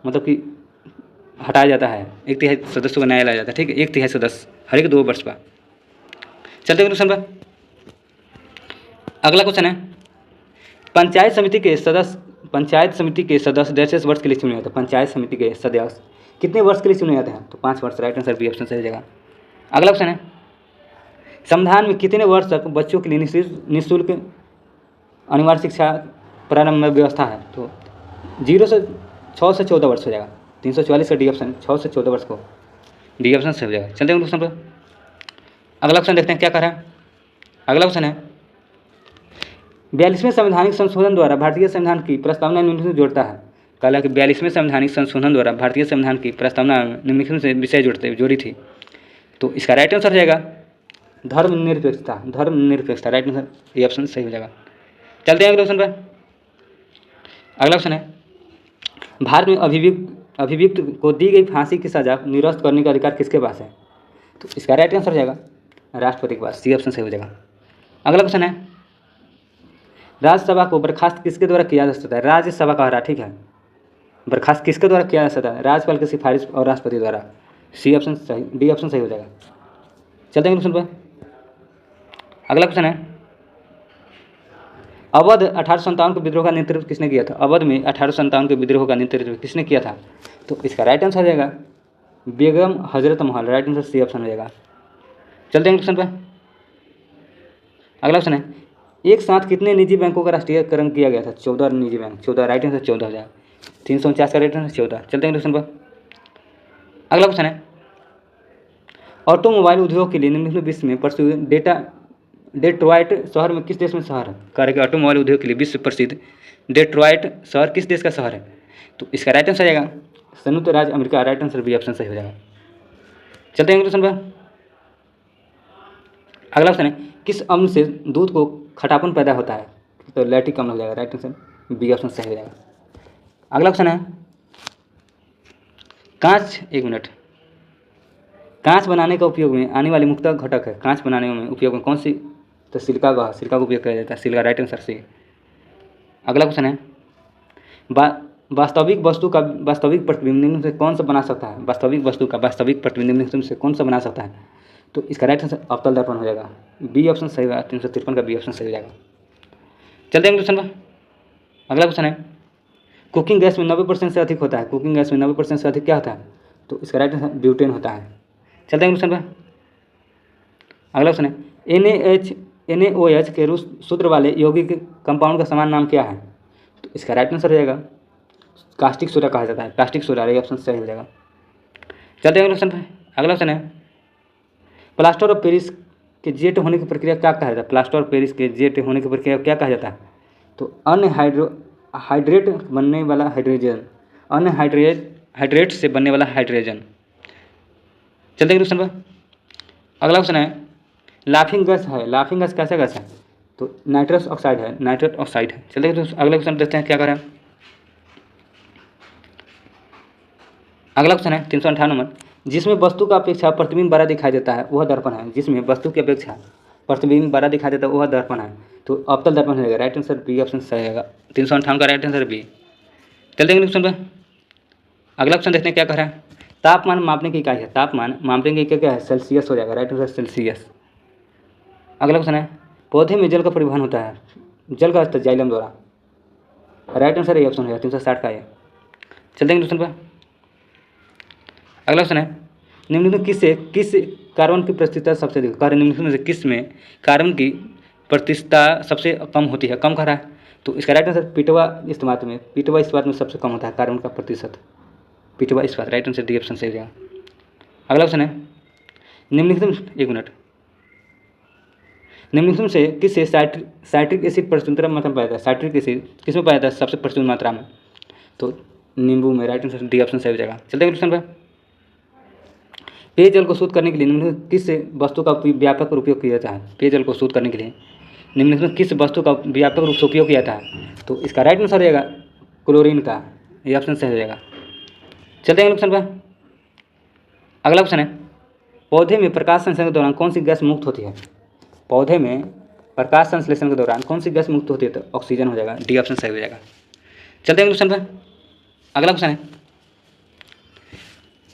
मतलब कि हटाया जाता है, 1/3 सदस्यों को नया लाया जाता है, ठीक है, 1/3 सदस्य हर एक 2 वर्ष पर। चलते हैं क्वेश्चन पर। अगला क्वेश्चन है, पंचायत समिति के सदस्य दस वर्ष के लिए चुने जाते हैं। पंचायत समिति के सदस्य कितने वर्ष के लिए चुने जाते हैं? तो 5 वर्ष, राइट आंसर बी ऑप्शन सही हो जाएगा। अगला क्वेश्चन है, संविधान में कितने वर्ष तक बच्चों के लिए निःशुल्क अनिवार्य शिक्षा प्रारंभ में व्यवस्था है? तो 6 से 14 वर्ष हो जाएगा, 344 का डी ऑप्शन, 6 से 14 वर्ष को डी ऑप्शन से हो जाएगा। चलते हैं क्वेश्चन पर। अगला क्वेश्चन देखते हैं क्या कर रहा है। अगला क्वेश्चन है, 42वें संवैधानिक संशोधन द्वारा भारतीय संविधान की प्रस्तावना निम्नलिखित में जोड़ता है। कहा कि 42वें संवैधानिक संशोधन द्वारा भारतीय संविधान की प्रस्तावना निम्नलिखित से विषय जोड़ी थी। तो इसका राइट आंसर हो जाएगा धर्मनिरपेक्षता, राइट आंसर ये ऑप्शन सही हो जाएगा। चलते हैं अगले क्वेश्चन पर। अगला क्वेश्चन है, भारत में अभियुक्त को दी गई फांसी की सजा निरस्त करने का अधिकार किसके पास है? तो इसका राइट आंसर हो जाएगा राष्ट्रपति के पास, सी ऑप्शन सही हो जाएगा। अगला क्वेश्चन है, राज्यसभा को बर्खास्त किसके द्वारा किया जा सकता है? राज्यसभा का हरा, ठीक है, बर्खास्त किसके द्वारा किया जा सकता है? राज्यपाल की सिफारिश और राष्ट्रपति द्वारा, सी ऑप्शन सही, डी ऑप्शन सही हो जाएगा। चलते हैं क्वेश्चन पर। अगला क्वेश्चन है, अवध 1857 के विद्रोह का नेतृत्व किसने किया था? अवध में 1857 के विद्रोह का नेतृत्व किसने किया था? तो इसका राइट आंसर हो जाएगा Begum Hazrat Mahal, right answer C option हो जाएगा। चलते हैं क्वेश्चन पर। अगला क्वेश्चन है, एक साथ कितने निजी बैंकों का राष्ट्रीयकरण किया गया था? 14 निजी बैंक, 14, राइट आंसर 14 हो जाएगा, 349 का राइट आंसर 14। चलते हैं क्वेश्चन पर। अगला क्वेश्चन है, ऑटोमोबाइल उद्योग के लिए निम्नलिखित विश्व में प्रसिद्ध डेट्रॉइट शहर में किस देश में शहर है? कह रहे कि ऑटोमोबाइल उद्योग के लिए विश्व प्रसिद्ध डेट्रॉइट शहर किस देश का शहर है? तो इसका राइट आंसर आएगा संयुक्त राज्य America, right answer B option सही हो जाएगा। चलते हैं क्वेश्चन पर। अगला क्वेश्चन है, किस अम्ल से दूध को खटापन पैदा होता है? तो लैक्टिक अम्ल हो जाएगा, राइट आंसर बी ऑप्शन सही हो जाएगा। अगला क्वेश्चन है, कांच बनाने का उपयोग में आने वाले मुख्य घटक है। कांच बनाने में उपयोग में कौन सी? तो सिलिका का उपयोग किया जाता है, सिलिका, राइट आंसर सी। अगला क्वेश्चन है, वास्तविक वस्तु का वास्तविक प्रतिबिंब निम्न से कौन सा बना सकता है? वास्तविक वस्तु का वास्तविक प्रतिबिंब निम्न से कौन सा बना सकता है? तो इसका राइट आंसर अवतल दर्पण हो जाएगा, बी ऑप्शन सही होगा, 353 का बी ऑप्शन सही हो जाएगा। चलते हैं क्वेश्चन पर। अगला क्वेश्चन है, कुकिंग गैस में 90% से अधिक होता है। कुकिंग गैस में 90% से अधिक क्या होता है? तो इसका राइट आंसर ब्यूटेन होता है। चलते हैं क्वेश्चन पर। अगला क्वेश्चन है, NaOH के सूत्र वाले यौगिक कंपाउंड का समान नाम क्या है? तो इसका राइट आंसर हो जाएगा कास्टिक सोडा कहा जाता है, कास्टिक सोडा, ये ऑप्शन सही हो जाएगा। चलते हैं क्वेश्चन पर। अगला क्वेश्चन है, प्लास्टर ऑफ पेरिस के जेट होने की प्रक्रिया क्या कहा जाता है? प्लास्टर ऑफ पेरिस के जेट होने की प्रक्रिया क्या कहा जाता है? तो हाइड्रेट बनने वाला हाइड्रोजन, हाइड्रेट से बनने वाला हाइड्रोजन। चलते हैं क्वेश्चन पर। अगला क्वेश्चन है लाफिंग गैस है, लाफिंग गैस कैसा गैस है? तो नाइट्रस ऑक्साइड है, नाइट्रस ऑक्साइड है। चलते हैं अगला क्वेश्चन देखते हैं क्या कर रहे हैं। अगला क्वेश्चन है 358 नंबर, जिसमें वस्तु का अपेक्षा प्रतिबिंब बड़ा दिखाई देता है वह दर्पण है। जिसमें वस्तु की अपेक्षा प्रतिबिंब बड़ा दिखाई देता है वह दर्पण है। तो अवतल दर्पण हो जाएगा, राइट आंसर बी ऑप्शन सही रहेगा। 358 का राइट आंसर बी। चलते हैं क्वेश्चन पर। अगला क्वेश्चन देखते हैं क्या कह रहा है। तापमान मापने की इकाई है, तापमान मापने की इकाई क्या है? सेल्सियस हो जाएगा, राइट आंसर सेल्सियस। अगला क्वेश्चन है पौधे में जल का परिवहन होता है, जल का स्तर जाइलम द्वारा, राइट आंसर ये ऑप्शन है 360 का ये। चलते हैं क्वेश्चन पर। अगला क्वेश्चन है निम्नलिखित किस कार्बन की प्रतिशतता सबसे अधिक? निम्नलिखित में से किस में कार्बन की प्रतिशतता सबसे कम होती है? कम कह रहा है तो इसका राइट आंसर पिटवा इस्पात में सबसे कम होता है कार्बन का प्रतिशत, पिटवा इस्पात, राइट आंसर डी ऑप्शन सही हो जाएगा। अगला क्वेश्चन है निम्नलिखित से किससे साइट्रिक एसिड प्रचुर मात्रा में पाया जाता है? साइट्रिक एसिड किस में पाया जाता है सबसे प्रचुर मात्रा में? तो नींबू में, राइट आंसर डी ऑप्शन सही हो जाएगा। चलते हैं क्वेश्चन पर। पेयजल को शुद्ध करने के लिए निम्नलिखित किस वस्तु का व्यापक उपयोग किया जाता है? पेयजल को शुद्ध करने के लिए निम्नलिखित किस वस्तु का व्यापक रूप से उपयोग किया जाता है? तो इसका राइट आंसर रहेगा क्लोरीन का, ये ऑप्शन सही हो जाएगा। चलते हैं क्वेश्चन पर। अगला क्वेश्चन है पौधे में प्रकाश संश्लेषण के दौरान कौन सी गैस मुक्त होती है? पौधे में प्रकाश संश्लेषण के दौरान कौन सी गैस मुक्त होती है? तो ऑक्सीजन हो जाएगा, डी ऑप्शन सही हो जाएगा। चलते हैं क्वेश्चन पर। अगला क्वेश्चन है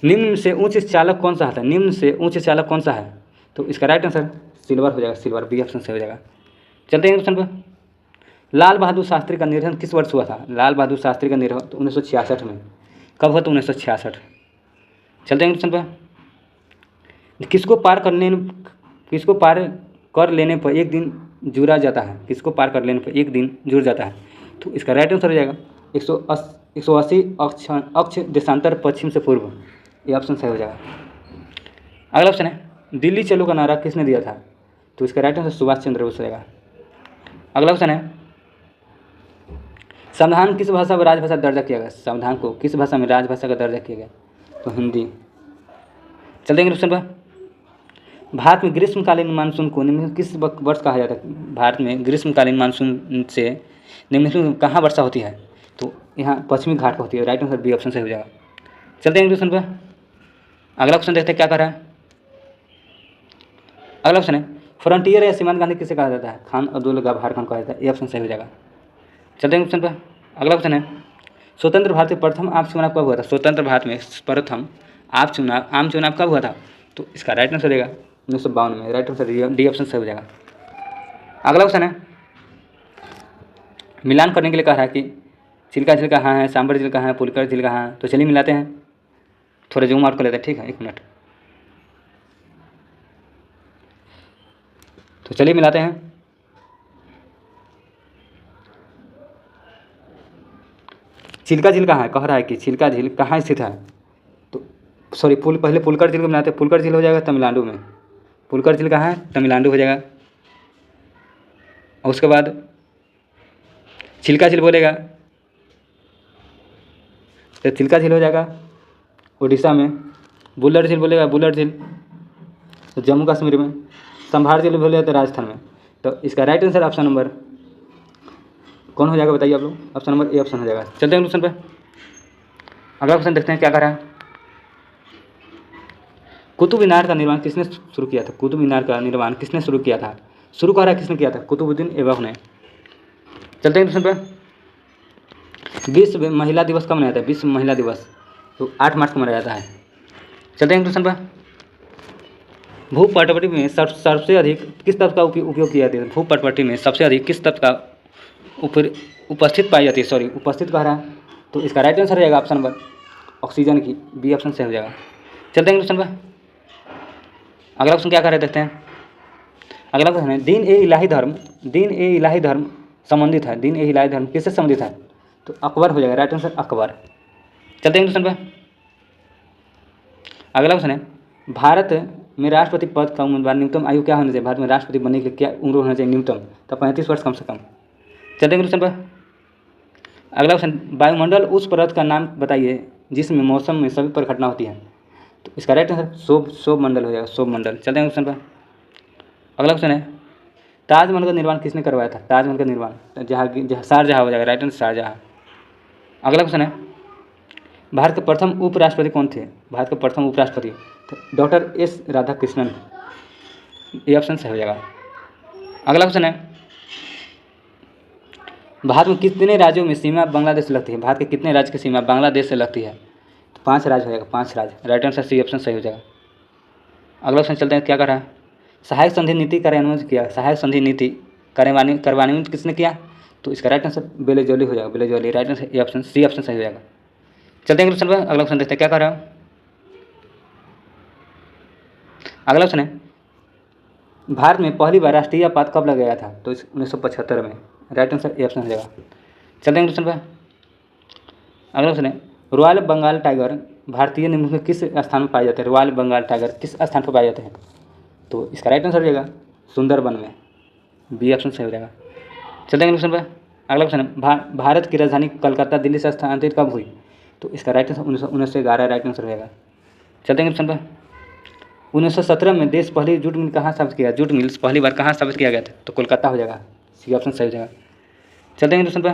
निम्न से उच्च चालक कौन सा है? निम्न से उच्च चालक कौन सा है? तो इसका राइट आंसर सिल्वर हो जाएगा, सिल्वर, बी ऑप्शन सही हो जाएगा। चलते हैं क्वेश्चन पर। लाल बहादुर शास्त्री का निधन किस वर्ष हुआ था? लाल बहादुर शास्त्री का निधन तो 1966 में। कब हुआ? तो 1966। चलते हैं क्वेश्चन पर। किसको पार कर लेने पर एक दिन जुड़ा जाता है? किसको पार कर लेने पर एक दिन जुड़ जाता है? तो इसका राइट आंसर हो जाएगा 180 अक्ष देशांतर पश्चिम से पूर्व, ये ऑप्शन सही हो जाएगा। अगला ऑप्शन है दिल्ली चलो का नारा किसने दिया था? तो इसका राइट आंसर सुभाष चंद्र बोस रहेगा। अगला ऑप्शन है संविधान किस भाषा में राजभाषा दर्जा किया गया? संविधान को किस भाषा में राजभाषा का दर्जा किया गया? तो हिंदी। चलते हैं क्वेश्चन पर। भारत में ग्रीष्मकालीन मानसून को निम्नलिखित किस वर्ष कहा जाता है? भारत में ग्रीष्मकालीन मानसून से निम्नलिखित में कहाँ वर्षा होती है? तो यहाँ पश्चिमी घाट पर होती है, राइट आंसर बी ऑप्शन सही हो जाएगा। चलते हैं क्वेश्चन पर। अगला क्वेश्चन देखते हैं क्या कर रहा है। अगला क्वेश्चन है फ्रंटियर या सीमांत गांधी किसे कहा जाता है? खान अब्दुल गफ्फार खान कहा जाता है, ये ऑप्शन सही हो जाएगा। चलते हैं क्वेश्चन पर। अगला क्वेश्चन है स्वतंत्र भारत में प्रथम आम चुनाव कब हुआ था? स्वतंत्र भारत में प्रथम आम चुनाव कब हुआ था? तो इसका राइट आंसर रहेगा 1952 में, राइट आंसर डी ऑप्शन सही हो जाएगा। अगला क्वेश्चन है मिलान करने के लिए कह रहा है कि चिल्का झील कहाँ है, सांबर झील कहाँ है, पुलकर झील कहाँ है? तो चलिए मिलाते हैं, थोड़ा जूम आउट कर लेते हैं, ठीक है, एक मिनट। तो चलिए मिलाते हैं। चिल्का झील कहाँ है? कह रहा है कि चिल्का झील कहाँ स्थित है? तो सॉरी पहले पुलकर झील को मिलाते हैं। पुलकर झील हो जाएगा तमिलनाडु में। पुलकर झील कहाँ है? तमिलनाडु हो जाएगा। और उसके बाद चिल्का झील बोलेगा तो चिल्का झील हो जाएगा उड़ीसा में। बुलर झील बोलेगा, बुलर झील तो जम्मू कश्मीर में। संभार झील बोलेगा तो राजस्थान में। तो इसका राइट आंसर ऑप्शन नंबर कौन हो जाएगा बताइए आप लोग? ऑप्शन नंबर ए ऑप्शन हो जाएगा। चलते हैं क्वेश्चन पे। अगला क्वेश्चन देखते हैं क्या कर रहा है। कुतुब मीनार का निर्माण किसने शुरू किया था? कुतुब मीनार का निर्माण किसने शुरू किया था? शुरू कर रहा है किसने किया था? कुतुबुद्दीन ऐबक ने। चलते हैं क्वेश्चन पे। विश्व महिला दिवस कब मनाया जाता है? विश्व महिला दिवस तो 8 मार्च को मनाया जाता है। चलते हैं क्वेश्चन पे। भूपटपटी में सबसे अधिक किस तत्व का उपयोग किया जाता है? भूपटपटी में सबसे अधिक किस तत्व का उपस्थित पाई जाती है? सॉरी उपस्थित कह रहा है तो इसका राइट आंसर रहेगा ऑप्शन नंबर ऑक्सीजन की, बी ऑप्शन सही हो जाएगा। चलते हैं क्वेश्चन पर। अगला क्वेश्चन क्या कर रहे देखते हैं। अगला क्वेश्चन है दीन ए इलाही धर्म संबंधित है। दीन ए इलाही धर्म किससे संबंधित है? तो अकबर हो जाएगा, राइट आंसर अकबर। चलते हैं क्वेश्चन पर। अगला क्वेश्चन है में राष्ट्रपति पद का उम्मीदवार न्यूनतम आयु क्या होनी चाहिए? भारत में राष्ट्रपति बनने के लिए क्या उम्र होना चाहिए न्यूनतम? तो 35 वर्ष कम से कम। चलते हैं क्वेश्चन पर। अगला क्वेश्चन, वायुमंडल उस परत का नाम बताइए जिसमें मौसम में सभी पर घटना होती है। तो इसका राइट आंसर शोभ मंडल हो जाएगा, शोभ मंडल। चलते हैं क्वेश्चन पर। अगला क्वेश्चन है, ताजमहल का निर्माण किसने करवाया था? ताजमहल का निर्माण शाहजहाँ हो जाएगा, राइट आंसर शाहजहाँ। अगला क्वेश्चन है, भारत के प्रथम उपराष्ट्रपति कौन थे? भारत के प्रथम उपराष्ट्रपति तो डॉक्टर एस राधाकृष्णन, ये ऑप्शन सही हो जाएगा। अगला क्वेश्चन है, भारत में कितने राज्यों में सीमा बांग्लादेश से लगती है? भारत के कितने राज्य की सीमा बांग्लादेश से लगती है? तो 5 राज्य हो जाएगा, 5 राज्य, राइट आंसर सी ऑप्शन सही हो जाएगा। अगला क्वेश्चन चलते हैं, क्या कर रहा है? सहायक संधि नीति कार्यान्वित किया, सहायक संधि नीति कार्यान्वित किसने किया? तो इसका राइट आंसर बेलेजोली हो जाएगा, बेलेजोली, राइट आंसर ये ऑप्शन सी ऑप्शन सही हो जाएगा। चलते हैं क्वेश्चन पर। अगला क्वेश्चन देखते हैं, क्या कर रहा है? अगला क्वेश्चन है, भारत में पहली बार राष्ट्रीय आपात कब लगाया था? तो 1975 में, राइट आंसर ए ऑप्शन हो जाएगा। चलते हैं क्वेश्चन पर। अगला क्वेश्चन है, रॉयल बंगाल टाइगर भारतीय निम्न में किस स्थान में पाए जाते हैं? रॉयल बंगाल टाइगर किस स्थान पर पाए जाते हैं? तो इसका राइट आंसर हो जाएगा सुंदरबन में, बी ऑप्शन सही हो जाएगा। चलते हैं क्वेश्चन पर। अगला क्वेश्चन है, भारत की राजधानी कलकत्ता दिल्ली से स्थानांतरित कब हुई? तो इसका राइट आंसर 1911, राइट आंसर हो जाएगा। चलते हैं क्वेश्चन पर। 1917 में देश पहली जूट मिल कहाँ स्थापित किया? जूट मिल्स पहली बार कहाँ स्थापित किया गया था? तो कोलकाता हो जाएगा, सी ऑप्शन सही हो जाएगा। चलते हैं क्वेश्चन पर।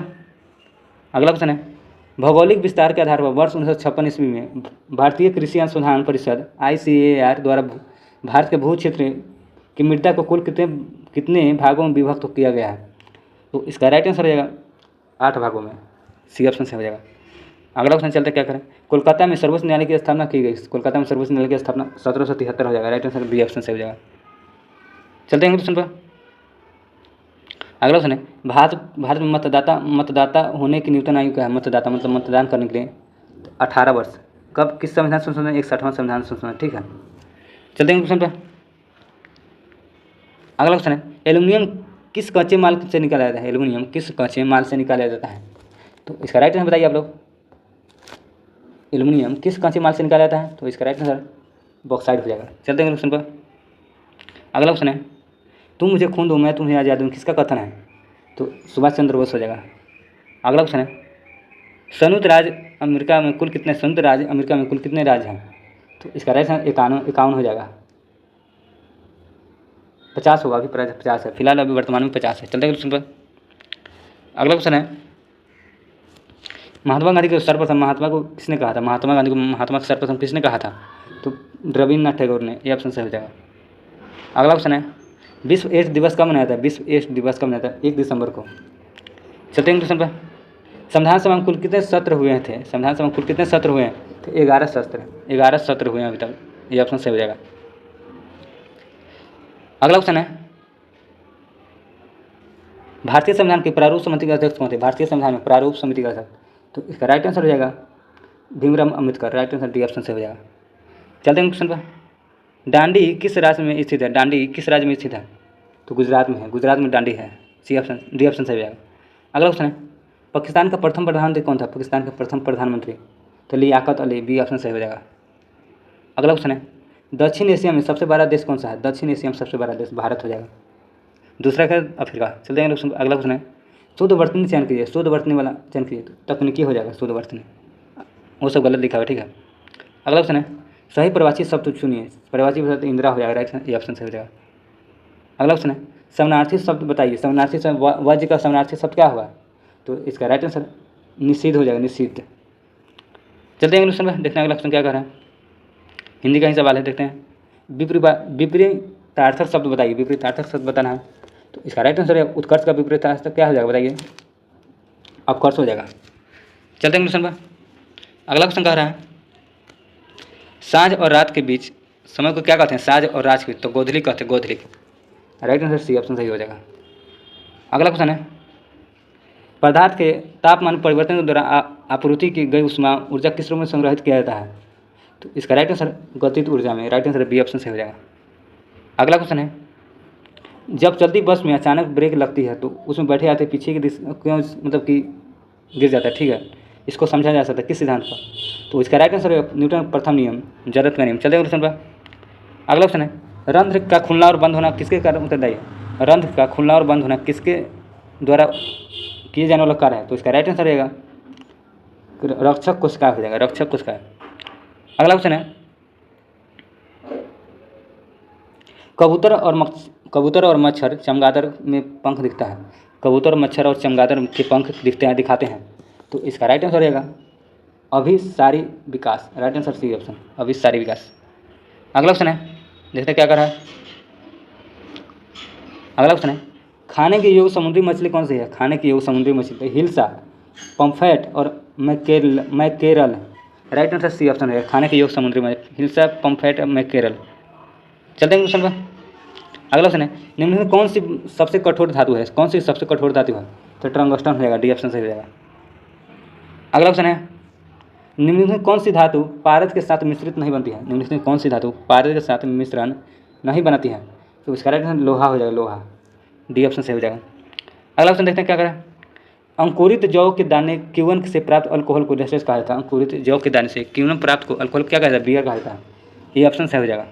अगला क्वेश्चन है, भौगोलिक विस्तार के आधार पर वर्ष 1956 ईस्वी में भारतीय कृषि अनुसंधान परिषद ICAR द्वारा भारत के भू क्षेत्र की मृदा को कुल कितने भागों में विभक्त किया गया है? तो इसका राइट आंसर हो जाएगा 8 भागों में, सी ऑप्शन से हो जाएगा। अगला क्वेश्चन चलते क्या करें, कोलकाता में सर्वोच्च न्यायालय की स्थापना की गई? कोलकाता में सर्वोच्च न्यायालय की स्थापना 1773 हो जाएगा, राइट आंसर बी ऑप्शन से हो जाएगा। चलते हैं क्वेश्चन पर। अगला क्वेश्चन है, भारत में मतदाता होने की न्यूनतम आयु क्या है? मतदाता मतलब मतदान करने के लिए 18 वर्ष। कब किस संविधान संशोधन? 61वां संविधान संशोधन, ठीक है। चलते हैं क्वेश्चन पर। अगला क्वेश्चन है, एल्यूमिनियम किस कच्चे माल से निकाला जाता है? एल्यूमिनियम किस कच्चे माल से निकाला जाता है? तो इसका राइट आंसर बताइए आप लोग, एल्यूमिनियम किस कच्चे माल से निकाला जाता है? तो इसका राइट आंसर बॉक्साइट हो जाएगा। चलते हैं क्वेश्चन पर। अगला क्वेश्चन है, तुम मुझे खून दो मैं तुम्हें आज़ाद दूँ, किसका कथन है? तो सुभाष चंद्र बोस हो जाएगा। अगला क्वेश्चन है, संयुक्त राज्य अमेरिका में कुल कितने राज्य हैं? तो इसका राइट आंसर 51 हो जाएगा। 50 होगा, अभी 50 है फिलहाल, अभी वर्तमान में 50 है। चलते हैं क्वेश्चन पर। अगला क्वेश्चन है, महात्मा गांधी को सर्वप्रथम महात्मा को किसने कहा था? महात्मा गांधी को महात्मा सर्वप्रथम किसने कहा था? तो रविन्द्रनाथ टैगोर ने, ये ऑप्शन सही हो जाएगा। अगला क्वेश्चन है, विश्व एड्स दिवस कब मनाया था? विश्व एड्स दिवस कब मनाया था? 1 दिसंबर को। चलते हैं क्वेश्चन पर। संविधान सभा में कुल कितने सत्र हुए थे? संविधान सभा में कुल कितने सत्र हुए हैं? तो 11 सत्र हुए हैं अभी तक, ये ऑप्शन सही हो जाएगा। अगला क्वेश्चन है, भारतीय संविधान के प्रारूप समिति के अध्यक्ष कौन थे? भारतीय संविधान में प्रारूप समिति का अध्यक्ष, तो इसका राइट आंसर हो जाएगा Bhimrao Ambedkar, right answer D option से हो जाएगा। चलते हैं क्वेश्चन पर। डांडी किस राज्य में स्थित है? डांडी किस राज्य में स्थित है? तो गुजरात में है, गुजरात में डांडी है, सी ऑप्शन डी ऑप्शन सही हो जाएगा। अगला क्वेश्चन है, पाकिस्तान का प्रथम प्रधानमंत्री कौन था? पाकिस्तान का प्रथम प्रधानमंत्री तो लियाकत अली, बी ऑप्शन सही हो जाएगा। अगला क्वेश्चन है, दक्षिण एशिया में सबसे बड़ा देश कौन सा है? दक्षिण एशिया में सबसे बड़ा देश भारत हो जाएगा। दूसरा क्या? अफ्रीका। चलते हैं अगला क्वेश्चन है, शुद्ध वर्तनी चयन कीजिए, शुद्ध वर्तनी वाला चयन कीजिए, तो तकनीकी हो जाएगा शुद्ध वर्तनी, वो सब गलत लिखा हुआ, ठीक है। अगला क्वेश्चन है, सही प्रवासी शब्द चुनिए, प्रवासी शब्द इंदिरा हो जाएगा, राइट, ये ऑप्शन सही हो जाएगा। अगला क्वेश्चन है, समानार्थी शब्द बताइए, समानार्थी शब्द वज्र का समानार्थी शब्द क्या होगा? तो इसका राइट आंसर निषिद्ध हो जाएगा, निषिद्ध। चलते हैं क्वेश्चन में, देखते हैं अगला क्वेश्चन क्या कर रहा है, हिंदी का ही सवाल है, देखते हैं। विपरीतार्थक शब्द बताइए, विपरीतार्थक शब्द बताना है, तो इसका राइट आंसर है उत्कर्ष का विपरीतार्थक क्या हो जाएगा बताइए? अपकर्ष हो जाएगा। चलते हैं क्वेश्चन पर। अगला क्वेश्चन कह रहा है, साँझ और रात के बीच समय को क्या कहते हैं? साँझ और रात के बीच तो गोधली कहते हैं, Godhli, right answer C option सही हो जाएगा। अगला क्वेश्चन है, पदार्थ के तापमान परिवर्तन के दौरान आपूर्ति की गई ऊष्मा ऊर्जा किस रूप में संग्रहित किया जाता है? तो इसका राइट आंसर गतिज ऊर्जा में, राइट आंसर बी ऑप्शन सही हो जाएगा। अगला क्वेश्चन है, जब चलती बस में अचानक ब्रेक लगती है तो उसमें बैठे आते पीछे की दिशा क्यों मतलब कि गिर जाता है, ठीक है, इसको समझा जा सकता है किस सिद्धांत पर? तो इसका राइट आंसर है न्यूटन प्रथम नियम, जरूरत का नियम। चलते हैं क्वेश्चन पर। अगला ऑप्शन है रंध्र का खुलना और बंद होना किसके कारण उत्तरदायी है? रंध्र का खुलना और बंद होना किसके द्वारा किए जाने वाला कार्य है? तो इसका राइट आंसर रहेगा रक्षक कोशिका हो जाएगा, रक्षक कोशिका। अगला ऑप्शन है कबूतर और मच्छर चमगादड़ में पंख दिखता है। कबूतर, मच्छर और चमगादड़ के पंख दिखाते हैं। तो इसका राइट आंसर रहेगा अभिसारी विकास, राइट आंसर सी ऑप्शन, अभिसारी विकास। अगला ऑप्शन है, देखते हैं क्या कर रहा है। अगला ऑप्शन है खाने के योग्य समुद्री मछली कौन सी है? खाने के योग्य समुद्री मछली हिल्सा, पम्फेट और mackerel. Right answer C option है खाने के योग्य समुद्री मछली हिल्सा, पम्फेट और मैकेरल। चलते हैं क्वेश्चन पर। अगला ऑप्शन है निम्न में कौन सी सबसे कठोर धातु है? कौन सी सबसे कठोर धातु है? तो टंगस्टन हो जाएगा, डी ऑप्शन सही हो जाएगा। अगला ऑप्शन है निम्न में कौन सी धातु पारद के साथ मिश्रित नहीं बनती है? निम्न में कौन सी धातु पारद के साथ मिश्रण नहीं बनाती है? तो इसका राइट आंसर लोहा हो जाएगा, लोहा, डी ऑप्शन सही हो जाएगा। अगला ऑप्शन देखते हैं क्या करें। अंकुरित जौ के दाने क्यूवन से प्राप्त अल्कोहल को रेस्टेस कहा जाता है। अंकुरित जौ के दाने से क्यूवन प्राप्त को अल्कोहल क्या कहा जाता है? बियर कहा जाता है, ये ऑप्शन सही हो जाएगा।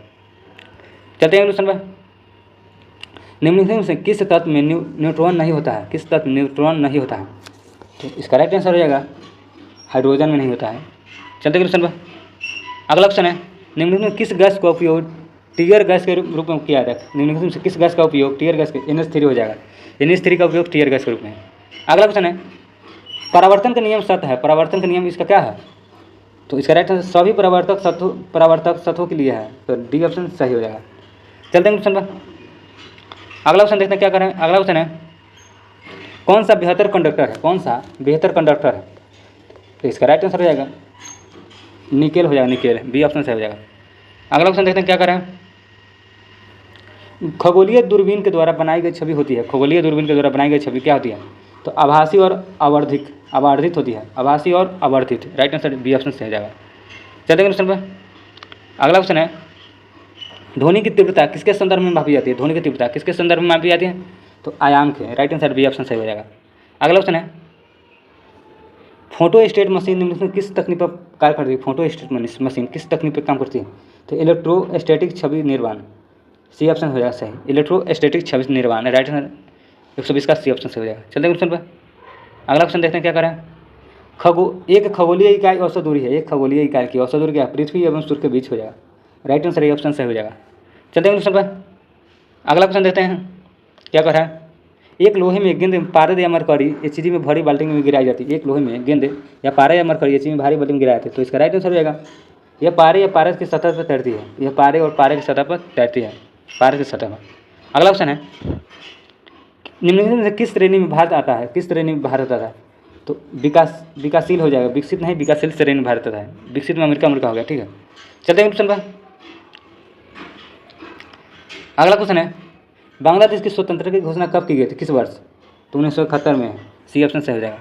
चलते हैं क्वेश्चन पर। निम्नलिखित में से किस तत्व में न्यूट्रॉन नहीं होता है? किस तत्व में न्यूट्रॉन नहीं होता है? तो इसका राइट आंसर हो जाएगा हाइड्रोजन में नहीं होता है। चलते क्वेश्चन पर। अगला ऑप्शन है निम्नलिखित में किस गैस का उपयोग टीयर गैस के रूप में किया जाता है? निम्नलिखित में से किस गैस का उपयोग टीयर गैस के NH3 हो जाएगा, NH3 का उपयोग टीयर गैस के रूप में। अगला ऑप्शन है परावर्तन का नियम सत्य है। परावर्तन का नियम इसका क्या है? तो इसका राइट आंसर सभी परावर्तक सत्वों के लिए है, तो डी ऑप्शन सही हो जाएगा। चलते हैं क्वेश्चन पर। अगला ऑप्शन देखते हैं क्या करें। अगला ऑप्शन है कौन सा बेहतर कंडक्टर है? कौन सा बेहतर कंडक्टर है? तो इसका राइट आंसर हो जाएगा निकेल हो जाएगा, निकेल, बी ऑप्शन सही हो जाएगा। अगला ऑप्शन देखते हैं क्या करें। खगोलीय दूरबीन के द्वारा बनाई गई छवि होती है। खगोलीय दूरबीन के द्वारा बनाई गई छवि क्या होती है? तो आभासी और आवर्धित होती है, आभासी और आवर्धित। राइट आंसर बी ऑप्शन सही हो जाएगा। चलते हैं क्वेश्चन पर। अगला ऑप्शन है ध्वनि की तीव्रता किसके संदर्भ में मापी जाती है? ध्वनि की तीव्रता किसके संदर्भ में मापी जाती है? तो आयाम के। राइट आंसर बी ऑप्शन सही हो जाएगा। अगला ऑप्शन है फोटो स्टेट मशीन निम्नलिखित में किस तकनीक पर कार्य करती है? फोटो स्टेट मशीन किस तकनीक पर काम करती है? तो इलेक्ट्रोस्टैटिक छवि निर्माण, सी ऑप्शन हो जाएगा सही, इलेक्ट्रोस्टैटिक छवि निर्माण। राइट आंसर 120 का सी ऑप्शन सही हो जाएगा। चलते हैं क्वेश्चन पर। अगला ऑप्शन देखते हैं क्या करें। एक खगोलीय इकाई औसत दूरी है। एक खगोलीय इकाई की औसत दूरी क्या है? पृथ्वी एवं सूर्य के बीच हो जाएगा। राइट आंसर ये ऑप्शन सही हो जाएगा। चलते हैं क्वेश्चन पर। अगला क्वेश्चन देखते हैं क्या कर रहा है। एक लोहे में गेंद पारद या मरकरी HG में भरी बाल्टी में गिराई जाती है। एक लोहे में गेंद या पारे या मरकरी HG में भारी बाल्टी में गिराई जाती है। तो इसका राइट आंसर हो जाएगा यह पारे या पारद की सतह पर तैरती है। यह पारे और पारे की सतह पर तैरती है, पारे की सतह पर। अगला ऑप्शन है निम्नलिखित में से किस श्रेणी में भारत आता है? किस श्रेणी में भारत आता है? तो विकासशील हो जाएगा, विकसित नहीं, विकासशील श्रेणी में भारत आता है। विकसित में अमेरिका हो गया, ठीक है। चलते हैं क्वेश्चन पर। अगला क्वेश्चन है बांग्लादेश की स्वतंत्रता की घोषणा कब की गई थी? किस वर्ष? तो 1971 में, सी ऑप्शन सही हो जाएगा।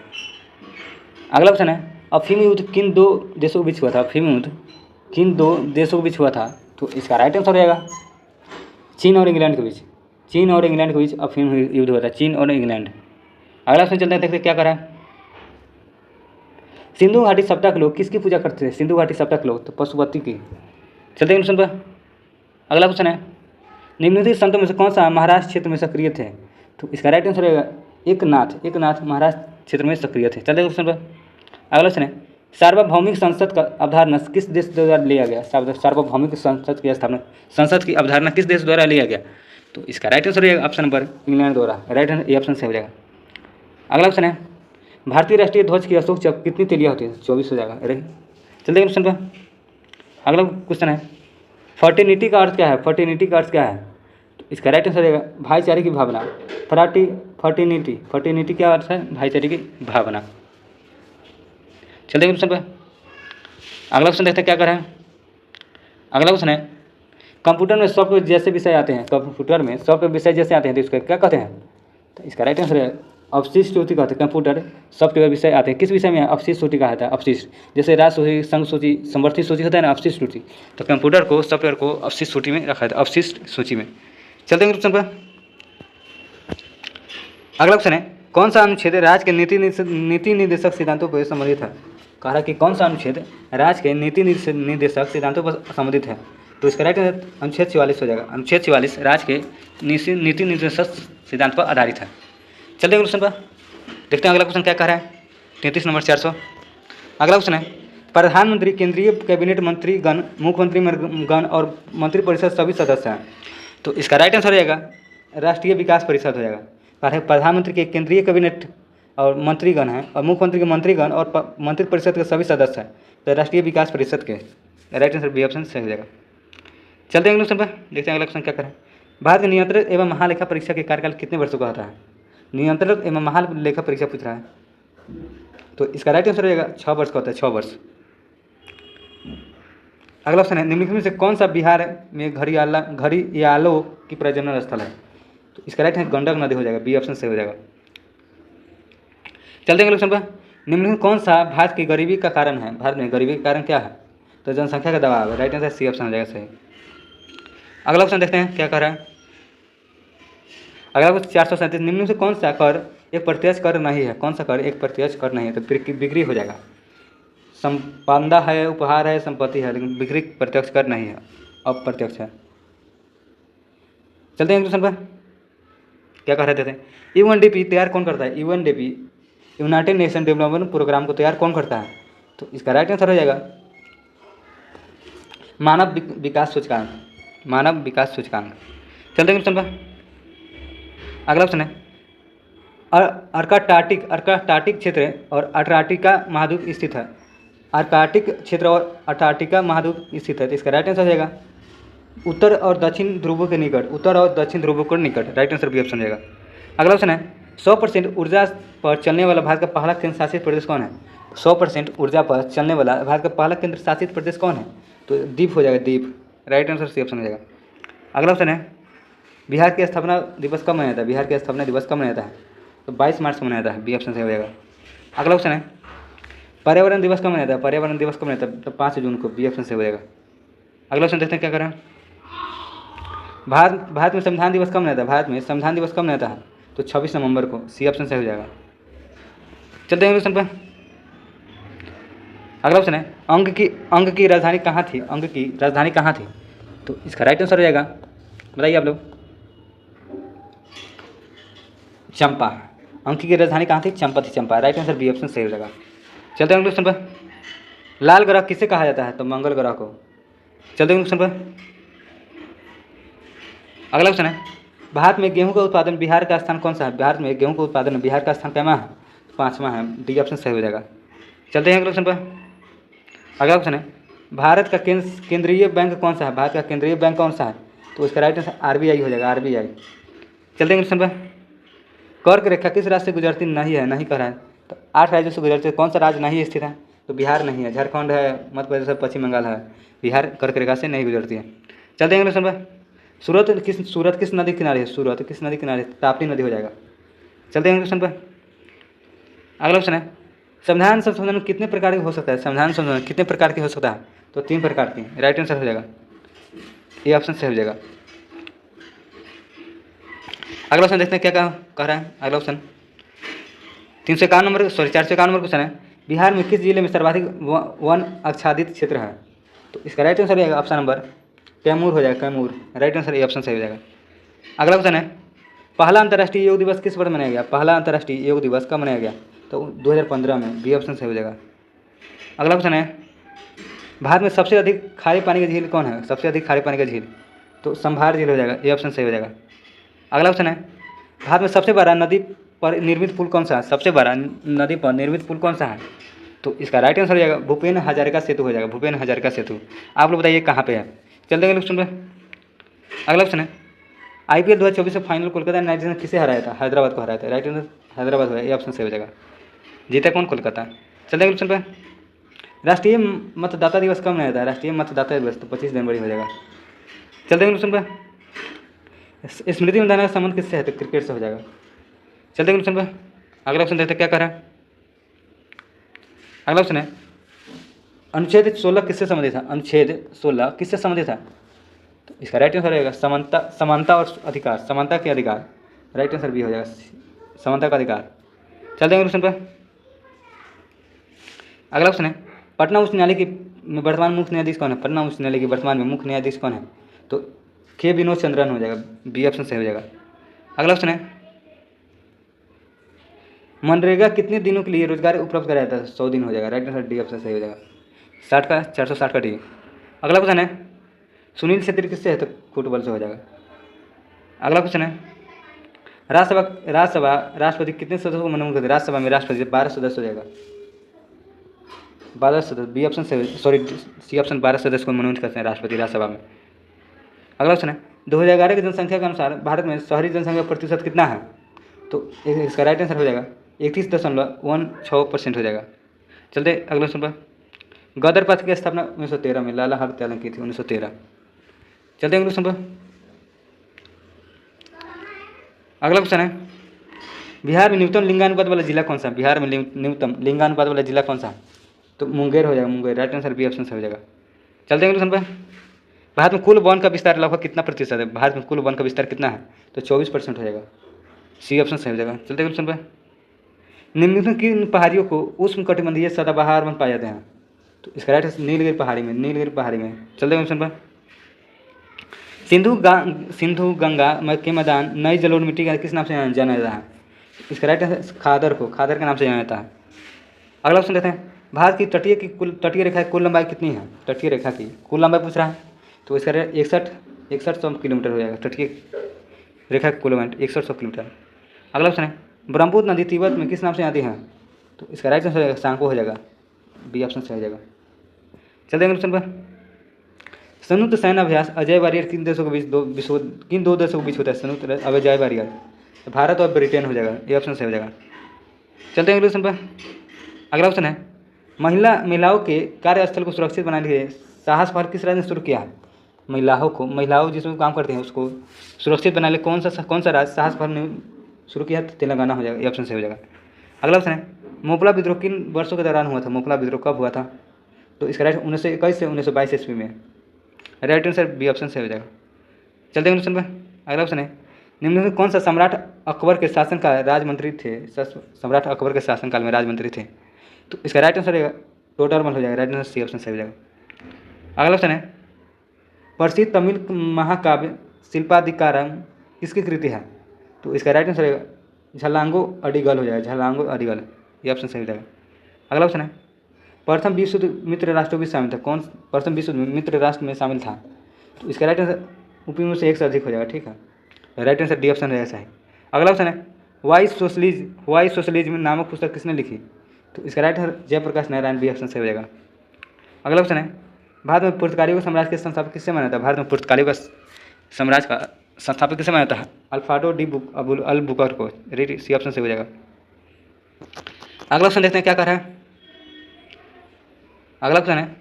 अगला क्वेश्चन है अफीम युद्ध किन दो देशों के बीच हुआ था? अफीम युद्ध किन दो देशों के बीच हुआ था? तो इसका राइट आंसर हो जाएगा चीन और इंग्लैंड के बीच। चीन और इंग्लैंड के बीच अफीम युद्ध हुआ था, चीन और इंग्लैंड। अगला क्वेश्चन चलते हैं, देखते क्या करा है। सिंधु घाटी सप्ताह के लोग किसकी पूजा करते थे? सिंधु घाटी सप्ताह के लोग तो पशुपति की। चलते हैं क्वेश्चन पर। अगला क्वेश्चन है निम्नलिखित संतों में से कौन सा महाराष्ट्र क्षेत्र में सक्रिय थे? तो इसका राइट आंसर रहेगा एकनाथ महाराष्ट्र क्षेत्र में सक्रिय थे। चलते हैं क्वेश्चन पर। अगला क्वेश्चन है सार्वभौमिक संसद का अवधारणा किस देश द्वारा लिया गया? सार्वभौमिक संसद की स्थापना, संसद की अवधारणा किस देश द्वारा लिया गया? तो इसका राइट आंसर रहेगा ऑप्शन नंबर इंग्लैंड द्वारा। राइट आंसर ये ऑप्शन से हो जाएगा। अगला ऑप्शन है भारतीय राष्ट्रीय ध्वज की अशोक चक्र कितनी तेलियाँ होती है? 24 हो जाएगा। अरे चलते हैं क्वेश्चन पर। अगला क्वेश्चन है फर्टिनिटी का अर्थ क्या है? फर्टिनिटी का अर्थ क्या है? तो इसका राइट आंसर रहेगा भाईचारे की भावना। फर्टिनिटी क्या अर्थ है? भाईचारे की भावना। चलते हैं क्वेश्चन पर। अगला क्वेश्चन देखते हैं क्या कर रहे हैं। अगला क्वेश्चन है कंप्यूटर में सॉफ्टवेयर जैसे विषय आते हैं, कंप्यूटर में सॉफ्टवेयर विषय जैसे आते हैं तो इसका क्या कहते हैं? तो इसका राइट आंसर है अवशिष्ट सूची कहते हैं। कंप्यूटर सॉफ्टवेयर विषय आते हैं किस विषय में? अवशिष्ट सूची कहा जाता है। अवशिष्ट जैसे राज सूची, संघ सूची, समवर्ती सूची होता है ना, अवशिष्ट सूची। तो कंप्यूटर को, सॉफ्टवेयर को अवशिष्ट सूची में रखा जाता है, अवशिष्ट सूची में। चलते हैं क्वेश्चन पर। अगला क्वेश्चन है कौन सा अनुच्छेद राज्य के नीति निर्देशक सिद्धांतों पर संबंधित है? कहा कि कौन सा अनुच्छेद राज्य के नीति निर्देशक सिद्धांतों पर संबंधित है? तो इसका राइट आंसर अनुच्छेद 44 हो जाएगा। अनुच्छेद 44 राज्य के नीति निर्देशक सिद्धांत पर आधारित है। चलते हैं क्वेश्चन पर, देखते हैं अगला क्वेश्चन क्या कह रहा है। 33 नंबर 400 अगला क्वेश्चन है, प्रधानमंत्री, केंद्रीय कैबिनेट मंत्रीगण, मुख्यमंत्री गण और मंत्रिपरिषद सभी सदस्य हैं। तो इसका राइट आंसर हो जाएगा राष्ट्रीय विकास परिषद हो जाएगा। प्रधानमंत्री के केंद्रीय कैबिनेट और मंत्रीगण हैं और मुख्यमंत्री के मंत्रीगण और मंत्रिपरिषद के सभी सदस्य हैं, तो राष्ट्रीय विकास परिषद के राइट आंसर बी ऑप्शन सही हो जाएगा। चलते हैं अगले क्वेश्चन पर, देखते हैं अगला क्वेश्चन क्या करें। भारत के नियंत्रक एवं महालेखा परीक्षा के कार्यकाल कितने वर्षों का होता है? नियंत्रक एवं महालेखा परीक्षा पूछ रहा है, तो इसका राइट आंसर हो जाएगा 6 वर्ष का होता है, 6 वर्ष। अगला क्वेश्चन है, निम्नलिखित में से कौन सा बिहार में घड़ियालों की प्रजनन स्थल है? तो इसका राइट आंसर गंडक नदी हो जाएगा, बी ऑप्शन सही हो जाएगा। चलते हैं अगले क्वेश्चन पर, निम्नलिखित कौन सा भारत की गरीबी का कारण है? भारत में गरीबी का कारण क्या है? तो जनसंख्या का दबाव है, राइट आंसर सी ऑप्शन हो जाएगा सही। अगला क्वेश्चन देखते हैं क्या कह रहा है। अगला क्वेश्चन 437, निम्न से कौन सा कर एक प्रत्यक्ष कर नहीं है? कौन सा कर एक प्रत्यक्ष कर नहीं है? तो बिक्री हो जाएगा। संपदा है, उपहार है, संपत्ति है, लेकिन बिक्री प्रत्यक्ष कर नहीं है, अप्रत्यक्ष है। चलते हैं क्वेश्चन पर, क्या कह रहे थे। यूएनडीपी तैयार कौन करता है? UNDP United Nation Development Programme को तैयार कौन करता है? तो इसका राइट आंसर हो जाएगा मानव विकास सूचकांक, मानव विकास सूचकांक। चलते हैं क्वेश्चन पर, अगला क्वेश्चन है, अर्कटार्टिक क्षेत्र और अंटार्कटिका महाद्वीप स्थित है। अर्कटार्टिक क्षेत्र और अंटार्कटिका महाद्वीप स्थित है, तो इसका राइट आंसर हो जाएगा उत्तर और दक्षिण ध्रुवों के निकट, उत्तर और दक्षिण ध्रुवों के निकट, राइट आंसर बी ऑप्शन हो जाएगा। अगला क्वेश्चन है, 100% ऊर्जा पर चलने वाला भारत का पहला केंद्र शासित प्रदेश कौन है? 100% ऊर्जा पर चलने वाला भारत का पहला केंद्र शासित प्रदेश कौन है? तो द्वीप हो जाएगा, द्वीप, राइट आंसर सी ऑप्शन हो जाएगा। अगला क्वेश्चन है, बिहार के स्थापना दिवस कब मनाया जाता है? बिहार के स्थापना दिवस कब मनाया जाता है? तो 22 मार्च को मनाया जाता है, बी ऑप्शन सही हो जाएगा। अगला क्वेश्चन है, पर्यावरण दिवस कब मनाया जाता है? पर्यावरण दिवस कब मनाया जाता है? तो 5 जून को, बी ऑप्शन सही हो जाएगा। अगला क्वेश्चन देखते हैं क्या करें। भारत में संविधान दिवस कब मनाया जाता है? भारत में संविधान दिवस कब मनाया जाता है? तो 26 नवंबर को, सी ऑप्शन सही हो जाएगा। चलते हैं क्वेश्चन पर, अगला क्वेश्चन है, अंग की राजधानी कहाँ थी? अंग की राजधानी कहाँ थी? तो इसका राइट आंसर हो जाएगा, बताइए आप लोग, चंपा। अंक की राजधानी कहाँ थी? चंपा थी, चंपा, राइट आंसर बी ऑप्शन सही हो जाएगा। चलते हैं क्वेश्चन पर, लाल ग्रह किसे कहा जाता है? तो मंगल ग्रह को। चलते हैं क्वेश्चन पर, अगला क्वेश्चन है, भारत में गेहूं का उत्पादन बिहार का स्थान कौन सा है? भारत में गेहूं का उत्पादन में बिहार का स्थान कैमा है? 5वां है, डी ऑप्शन सही हो जाएगा। चलते हैं अगले क्वेश्चन पर, अगला क्वेश्चन है, भारत का केंद्रीय बैंक कौन सा है? भारत का केंद्रीय बैंक कौन सा है? तो इसका राइट आंसर आरबीआई हो जाएगा, आरबीआई। चलते हैं क्वेश्चन पर, कर्क रेखा किस राज्य से गुजरती नहीं है? नहीं कह रहा है, तो 8 राज्यों से गुजरती है, कौन सा राज्य नहीं स्थित है? तो बिहार नहीं है, झारखंड है, मध्य प्रदेश है, पश्चिम बंगाल है, बिहार कर्क रेखा से नहीं गुजरती है। चलते हैं अगले क्वेश्चन पर, सूरत किस नदी किनारे है? सूरत किस नदी किनारे? ताप्ती नदी हो जाएगा। चलते हैं क्वेश्चन पर, अगला क्वेश्चन है, संविधान संशोधन कितने प्रकार के हो सकता है? संविधान संशोधन कितने प्रकार के हो सकता है? तो 3 प्रकार की, राइट आंसर हो जाएगा, ये ऑप्शन सही हो जाएगा। अगला क्वेश्चन देखते हैं क्या कह रहा है। अगला क्वेश्चन 451 नंबर क्वेश्चन है, बिहार में किस जिले में सर्वाधिक वन आच्छादित क्षेत्र है? तो इसका राइट आंसर हो जाएगा ऑप्शन नंबर कैमूर हो जाएगा, कैमूर, राइट आंसर ये ऑप्शन सही हो जाएगा। अगला क्वेश्चन है, पहला अंतर्राष्ट्रीय योग दिवस किस वर्ष मनाया गया? पहला अंतर्राष्ट्रीय योग दिवस कब मनाया गया? तो 2015 में, बी ऑप्शन सही हो जाएगा। अगला क्वेश्चन है, भारत में सबसे अधिक खारे पानी का झील कौन है? सबसे अधिक खारे पानी का झील, तो संभार झील हो जाएगा, ये ऑप्शन सही हो जाएगा। अगला क्वेश्चन है, भारत में सबसे बड़ा नदी पर निर्मित पुल कौन सा है? सबसे बड़ा नदी पर निर्मित पुल कौन सा है? तो इसका राइट आंसर हो जाएगा भूपेन हजारिका सेतु हो जाएगा, भूपेन हजारिका सेतु। आप लोग बताइए कहाँ पे है। चलते हैं अगले क्वेश्चन पे। अगला क्वेश्चन है, आईपीएल 2024 में फाइनल कोलकाता नाइट राइडर्स ने किसे हराया था? हैदराबाद को हराया था, राइट आंसर हैदराबाद है, ये ऑप्शन सही हो जाएगा। जीता कौन? कोलकाता। चलते हैं क्वेश्चन पे, राष्ट्रीय मतदाता दिवस कब मनाया जाता है? राष्ट्रीय मतदाता दिवस तो 25 जनवरी हो जाएगा। चलते हैं क्वेश्चन पे, स्मृति मंदाना का संबंध किससे है? तो क्रिकेट से हो जाएगा। चलते हैं क्वेश्चन पे, अगला क्वेश्चन देखते हैं क्या कर रहा है। अगला क्वेश्चन है, अनुच्छेद 16 किससे संबंधित था? अनुच्छेद 16 किससे संबंधित था? तो इसका राइट आंसर रहेगा समानता और अधिकार, समानता के अधिकार, राइट आंसर भी हो जाएगा, समानता का अधिकार। चलते हैं क्वेश्चन पर, अगला क्वेश्चन है, पटना उच्च न्यायालय की में वर्तमान मुख्य न्यायाधीश कौन है? पटना उच्च न्यायालय के वर्तमान में मुख्य न्यायाधीश कौन है? तो के विनोद चंद्रन हो जाएगा, बी ऑप्शन सही हो जाएगा। अगला ऑप्शन है मनरेगा कितने दिनों के लिए रोजगार उपलब्ध कराया था? 100 दिन हो जाएगा, राइट आंसर डी ऑप्शन सही हो जाएगा। 60 का 460 का डी। अगला क्वेश्चन है सुनील छेत्री किससे है? तो फुटबॉल से हो जाएगा। अगला क्वेश्चन है राज्यसभा राष्ट्रपति कितने सदस्यों को मनोनीत करते हैं? राज्यसभा में राष्ट्रपति 12 सदस्य हो जाएगा, 12 सदस्य, बी ऑप्शन से सॉरी सी ऑप्शन 12 सदस्य को मनोनीत करते हैं राष्ट्रपति राज्यसभा में। अगला क्वेश्चन है 2011 की जनसंख्या के अनुसार भारत में शहरी जनसंख्या प्रतिशत कितना है? तो इसका राइट आंसर हो जाएगा 31.16% हो जाएगा। चलते अगले क्वेश्चन पर। गदर पथ की स्थापना 1913 में लाला हरदयाल ने की थी, 1913। चलते अगले क्वेश्चन पर। अगला क्वेश्चन है बिहार में न्यूनतम लिंगानुपात वाला जिला कौन सा? बिहार में न्यूनतम लिंगानुपात वाला जिला कौन सा? तो मुंगेर हो जाएगा, Munger, right answer B option से हो जाएगा। चलते हैं क्वेश्चन पर। भारत में कुल वन का विस्तार लगभग कितना प्रतिशत है? भारत में कुल वन का विस्तार कितना है? तो 24% हो जाएगा, सी ऑप्शन सही हो जाएगा। चलते हैं क्वेश्चन पर। निम्नलिखित में किन पहाड़ियों को उष्णकटिबंधीय सदाबहार वन पाए जाते हैं? तो इसका राइट आंसर नीलगिरी पहाड़ी में, नीलगिरी पहाड़ी में। चलते हैं क्वेश्चन पर। सिंधु गंगा के मैदान नई जलोढ़ मिट्टी का किस नाम से जाना जाता है? इसका राइट आंसर खादर को, खादर के नाम से जाना जाता है। अगला ऑप्शन देते हैं भारत की तटीय रेखा की कुल लंबाई कितनी है? तटीय रेखा की कुल लंबाई पूछ रहा है, तो इसका 6100 किलोमीटर हो जाएगा। तटीय रेखा की कुल लंबाई 6100 किलोमीटर। अगला ऑप्शन है ब्रह्मपुत्र नदी तिब्बत में किस नाम से आती है? तो इसका राइट आंसर हो जाएगा सांको हो जाएगा, बी ऑप्शन से हो जाएगा। चलते हैं ऑप्शन पर। संयुक्त सैन्य अभ्यास अजय वारियर किन देशों के बीच किन दो देशों के बीच होता है? संयुक्त अजय वारियर तो भारत और ब्रिटेन हो जाएगा, ये ऑप्शन से हो जाएगा। चलते हैं अगले ऑप्शन पर। अगला ऑप्शन है महिलाओं के कार्यस्थल को सुरक्षित बनाने के लिए साहस पहल किस राज्य ने शुरू किया है? महिलाओं जिसमें काम करते हैं उसको सुरक्षित बनाने कौन सा राज्य साहस पहल ने शुरू किया? तो तेलंगाना हो जाएगा, ये ऑप्शन से हो जाएगा। अगला ऑप्शन है मोपला विद्रोह किन वर्षों के दौरान हुआ था? मोपला विद्रोह कब हुआ था? तो इसका राइट 1921 से 1922 ईस्वी में, राइट आंसर बी ऑप्शन से हो जाएगा। चलते हैं क्वेश्चन पर। अगला ऑप्शन है निम्नलिखित कौन सा सम्राट अकबर के शासनकाल राजमंत्री थे? सम्राट अकबर के शासनकाल में राजमंत्री थे, तो इसका राइट आंसर रहेगा टोडरमल हो जाएगा, राइट आंसर सी ऑप्शन से हो जाएगा। अगला ऑप्शन है प्रसिद्ध तमिल महाकाव्य शिल्पाधिकारम किसकी कृति है? तो इसका राइट आंसर रहेगा झलांगो अडिगल हो जाएगा, झलांगो अडिगल, ये ऑप्शन सही हो जाएगा। अगला ऑप्शन है प्रथम विश्व मित्र राष्ट्रों में शामिल था, कौन प्रथम विश्व मित्र राष्ट्र में शामिल था? तो इसका राइट आंसर ऊपरी में से एक से अधिक हो जाएगा, ठीक है, राइट आंसर डी ऑप्शन रहेगा सही। अगला ऑप्शन है वाई सोशलिज्म नामक पुस्तक किसने लिखी? तो इसका right answer Jayaprakash Narayan, B option से हो जाएगा। अगला ऑप्शन है भारत में पुर्तगालियों का साम्राज्य के संस्थापक किससे माना था? भारत में पुर्तगालियों का साम्राज्य का संस्थापक किससे माना था? अल्फाडो de Albuquerque, ready, C option से हो जाएगा। अगला ऑप्शन देखते हैं क्या कर रहा है। अगला क्वेश्चन है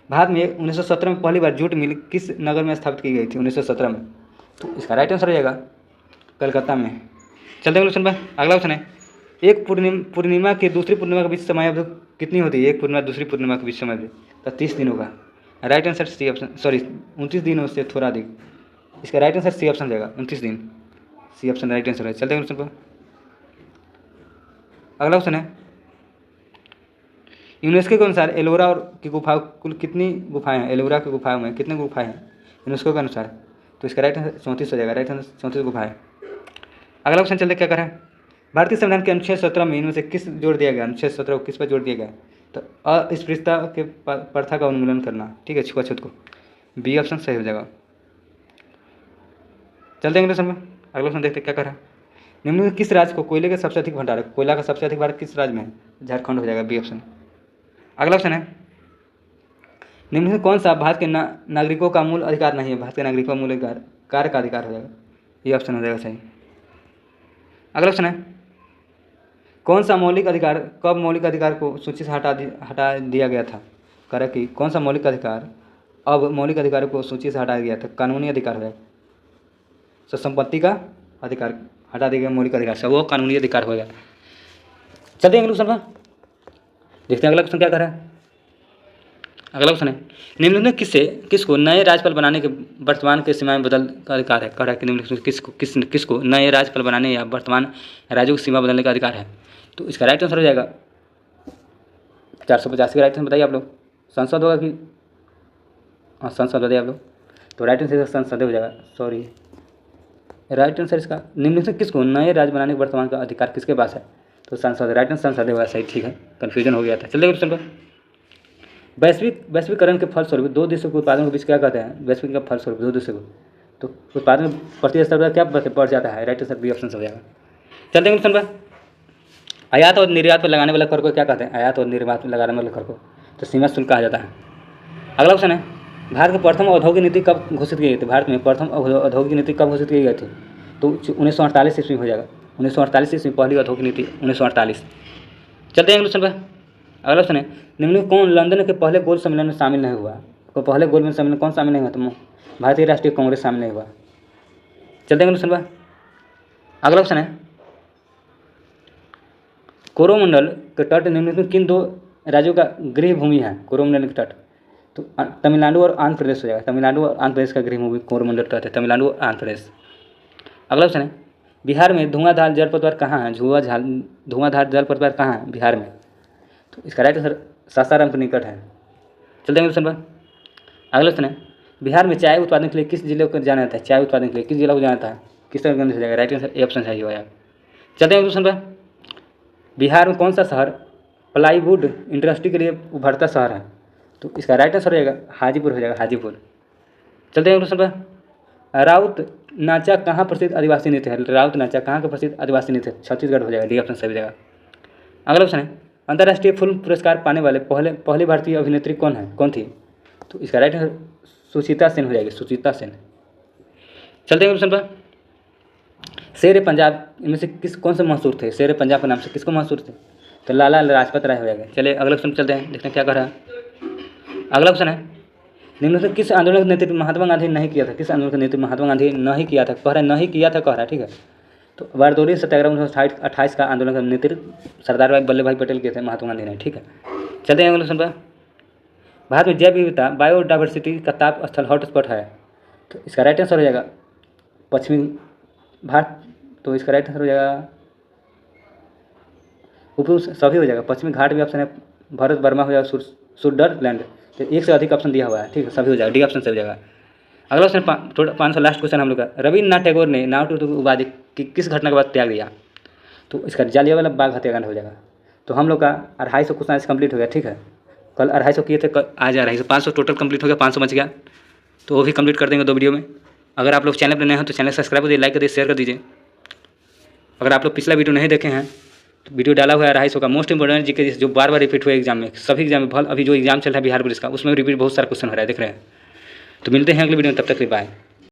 भारत में 1917 में पहली बार जूट मिल किस नगर में स्थापित की गई थी? 1917 में, तो इसका राइट आंसर हो जाएगा कलकत्ता में। चलते हैं क्वेश्चन पर। अगला क्वेश्चन है एक पूर्णिमा के दूसरी पूर्णिमा के बीच समयावधि कितनी होती है? एक पूर्णिमा दूसरी पूर्णिमा के बीच समयावधि तो 30 दिन होगा, right answer C option, sorry 29 दिन उससे थोड़ा अधिक, इसका राइट आंसर सी ऑप्शन जाएगा 29 दिन, सी ऑप्शन राइट आंसर है। चलते हैं क्वेश्चन पर। अगला क्वेश्चन है यूनेस्को के अनुसार एलोरा और की गुफाओं कुल कितनी गुफाएं हैं? एलोरा की गुफाओं में कितने गुफाएं हैं यूनेस्को के अनुसार? तो इसका राइट आंसर 34 हो जाएगा, राइट आंसर 34 गुफाएं। अगला क्वेश्चन चलते क्या करें भारतीय संविधान के अनुच्छेद 17 में इनमें से किस जोड़ दिया गया? अनुच्छेद 17 को किस पर जोड़ दिया गया? तो अस्पृश्यता के प्रथा का उन्मूलन करना, ठीक है, छुआछूत को, बी ऑप्शन सही हो जाएगा। चलते हैं अगले क्वेश्चन में। अगला क्वेश्चन देखते क्या करें निम्न में किस राज्य को कोयले का सबसे अधिक भंडार है? कोयला का सबसे अधिक भंडार किस राज्य में है? झारखंड हो जाएगा, बी ऑप्शन। अगला ऑप्शन है निम्न में कौन सा भारत के नागरिकों का मूल अधिकार नहीं है? भारत के नागरिकों का मूल अधिकार कार्य का अधिकार हो जाएगा, ये ऑप्शन हो जाएगा सही। अगला ऑप्शन है कौन सा मौलिक अधिकार कब मौलिक अधिकार को सूची से हटा दिया गया था? करें कि कौन सा मौलिक अधिकार अब मौलिक अधिकारों को सूची से हटाया गया था? कानूनी अधिकार हो जाएगा, तो संपत्ति का अधिकार हटा दिया गया मौलिक अधिकार से, वो कानूनी अधिकार होगा। चलते हैं अगले क्वेश्चन पर, देखते हैं अगला क्वेश्चन क्या कर रहा है। अगला क्वेश्चन है निम्नलिखित किसको नए राज्यपाल बनाने के वर्तमान के सीमा में बदल का अधिकार है? कह रहा है कि निम्नलिखित किसको नए राज्यपाल बनाने या वर्तमान राज्यों की सीमा बदलने का अधिकार है? तो इसका राइट आंसर हो जाएगा 485 का राइट आंसर बताइए आप लोग। संसद होगा कि, हाँ संसद बताइए आप लोग। तो राइट आंसर इसका संसद हो जाएगा, सॉरी राइट आंसर इसका निम्न से किसको नए राज्य बनाने के वर्तमान का अधिकार किसके पास है? तो संसद, राइट आंसर संसद होगा सही, ठीक है, कन्फ्यूजन हो गया था। चलिए क्वेश्चन पर, वैश्वीकरण के फलस्वरूप दो देशों के उत्पादन के बीच क्या कहते हैं? वैश्वीकरण का फलस्वरूप दो देशों को, तो उत्पादन प्रतिस्पर्धा क्या बढ़ जाता है? राइट आंसर बी ऑप्शन हो जाएगा। चलते हैं क्वेश्चन पर, आयात और निर्यात पर लगाने वाले कर को क्या कहते हैं? आयात और निर्यात पर लगाने वाले कर को तो सीमा शुल्क कहा जाता है। अगला क्वेश्चन है, भारत की प्रथम औद्योगिक नीति कब घोषित की गई थी? भारत में प्रथम औद्योगिक नीति कब घोषित की गई थी? तो 1948 ईस्वी हो जाएगा, 1948 ईस्वी पहली औद्योगिक नीति 1948। चलते हैं क्वेश्चन पर, अगला क्वेश्चन है, निम्न कौन लंदन के पहले गोल सम्मेलन में शामिल नहीं हुआ? तो पहले गोल में सम्मेलन कौन शामिल नहीं हुआ? तो भारतीय राष्ट्रीय कांग्रेस शामिल नहीं हुआ। चलते हैं क्वेश्चन पर, अगला क्वेश्चन है, कोरोमंडल के तट निम्नलिखित किन दो राज्यों का गृह भूमि है? कोरोमंडल के तट, तो तमिलनाडु और आंध्र प्रदेश हो जाएगा। तमिलनाडु और आंध्र प्रदेश का गृह भूमि कोरोमंडल तट है, तमिलनाडु और आंध्र प्रदेश। अगला क्वेश्चन है, बिहार में धुआंधार जलप्रपात कहाँ है? धुआंधार जलप्रपात कहाँ है बिहार में? तो इसका राइट आंसर सासाराम के निकट है। चलते हैं क्वेश्चन पर, अगला क्वेश्चन है, बिहार में चाय उत्पादन के लिए किस जिले को जाना जाता है? चाय उत्पादन के लिए किस जिला को जाना जाता है? किस तरह से जाएगा? राइट आंसर ए ऑप्शन है ये। चलते हैं क्वेश्चन पर, बिहार में कौन सा शहर प्लाईवुड इंडस्ट्री के लिए उभरता शहर है? तो इसका राइट आंसर हो जाएगा हाजीपुर हो जाएगा, हाजीपुर। चलते हैं क्वेश्चन पर, राउत नाचा कहाँ प्रसिद्ध आदिवासी नृत्य है? राउत नाचा कहाँ का प्रसिद्ध आदिवासी नृत्य? छत्तीसगढ़ हो जाएगा, डी ऑप्शन सही जाएगा। अगला क्वेश्चन है, अंतर्राष्ट्रीय फिल्म पुरस्कार पाने वाले पहली भारतीय अभिनेत्री कौन थी? तो इसका राइट आंसर सुचिता सेन हो जाएगी, सुचिता सेन। चलते हैं क्वेश्चन पर, शेर पंजाब इनमें से कौन से मशहूर थे? शेर पंजाब के नाम से किसको मशहूर थे? तो लाला लाजपत राय हो जाएगा। चलिए अगला क्वेश्चन चलते हैं, देखते हैं क्या कर रहा है। अगला क्वेश्चन है, निम्न से किस आंदोलन का नेतृत्व महात्मा गांधी नहीं किया था? किस आंदोलन का नेतृत्व महात्मा गांधी नहीं किया था? कह रहा है नहीं किया था, कह रहा है, ठीक है। तो बारदोली सत्याग्रह 1928 का आंदोलन का नेतृत्व सरदार वल्लभ भाई पटेल किए थे, महात्मा गांधी ने, ठीक है। चलते हैं अगले क्वेश्चन पर, भारत में जैव विविधता बायोडाइवर्सिटी का ताप स्थल हॉटस्पॉट है? तो इसका राइट आंसर हो जाएगा पश्चिमी भारत, तो इसका राइट आंसर हो जाएगा ऊपर सभी हो जाएगा, पश्चिमी घाट भी ऑप्शन है, भारत वर्मा हो जाएगा, स्विट्जरलैंड, तो एक से अधिक ऑप्शन दिया हुआ है, ठीक है, सभी हो जाएगा, डी ऑप्शन सही हो जाएगा। अगला क्वेश्चन 500 लास्ट क्वेश्चन हम लोग का, रविन्द्रनाथ टैगोर ने नागपुर उपाधि किस घटना के बाद त्याग दिया? तो इसका जालियांवाला बाग हत्याकांड हो जाएगा। तो हम लोग का 250 क्वेश्चन आज कंप्लीट हो गया, ठीक है। कल 250 किए थे, आज 250, 500 टोटल कंप्लीट हो गया, 500 बच गया, तो वो भी कंप्लीट कर देंगे 2 वीडियो में। अगर आप लोग चैनल पर नए हैं तो चैनल सब्सक्राइब कर दीजिए, लाइक कर दीजिए, शेयर कर दीजिए। अगर आप लोग पिछला वीडियो नहीं देखे हैं तो वीडियो डाला हुआ है 250 का मोस्ट इंपोर्टेंट जीके, जो बार रिपीट हुआ एग्जाम में, सभी एग्जाम में, अभी जो एग्जाम चल रहा है बिहार पुलिस का, उसमें रिपीट बहुत सारा क्वेश्चन हो रहा है, देख रहे हैं। तो मिलते हैं अगले वीडियो में, तब तक के लिए बाय।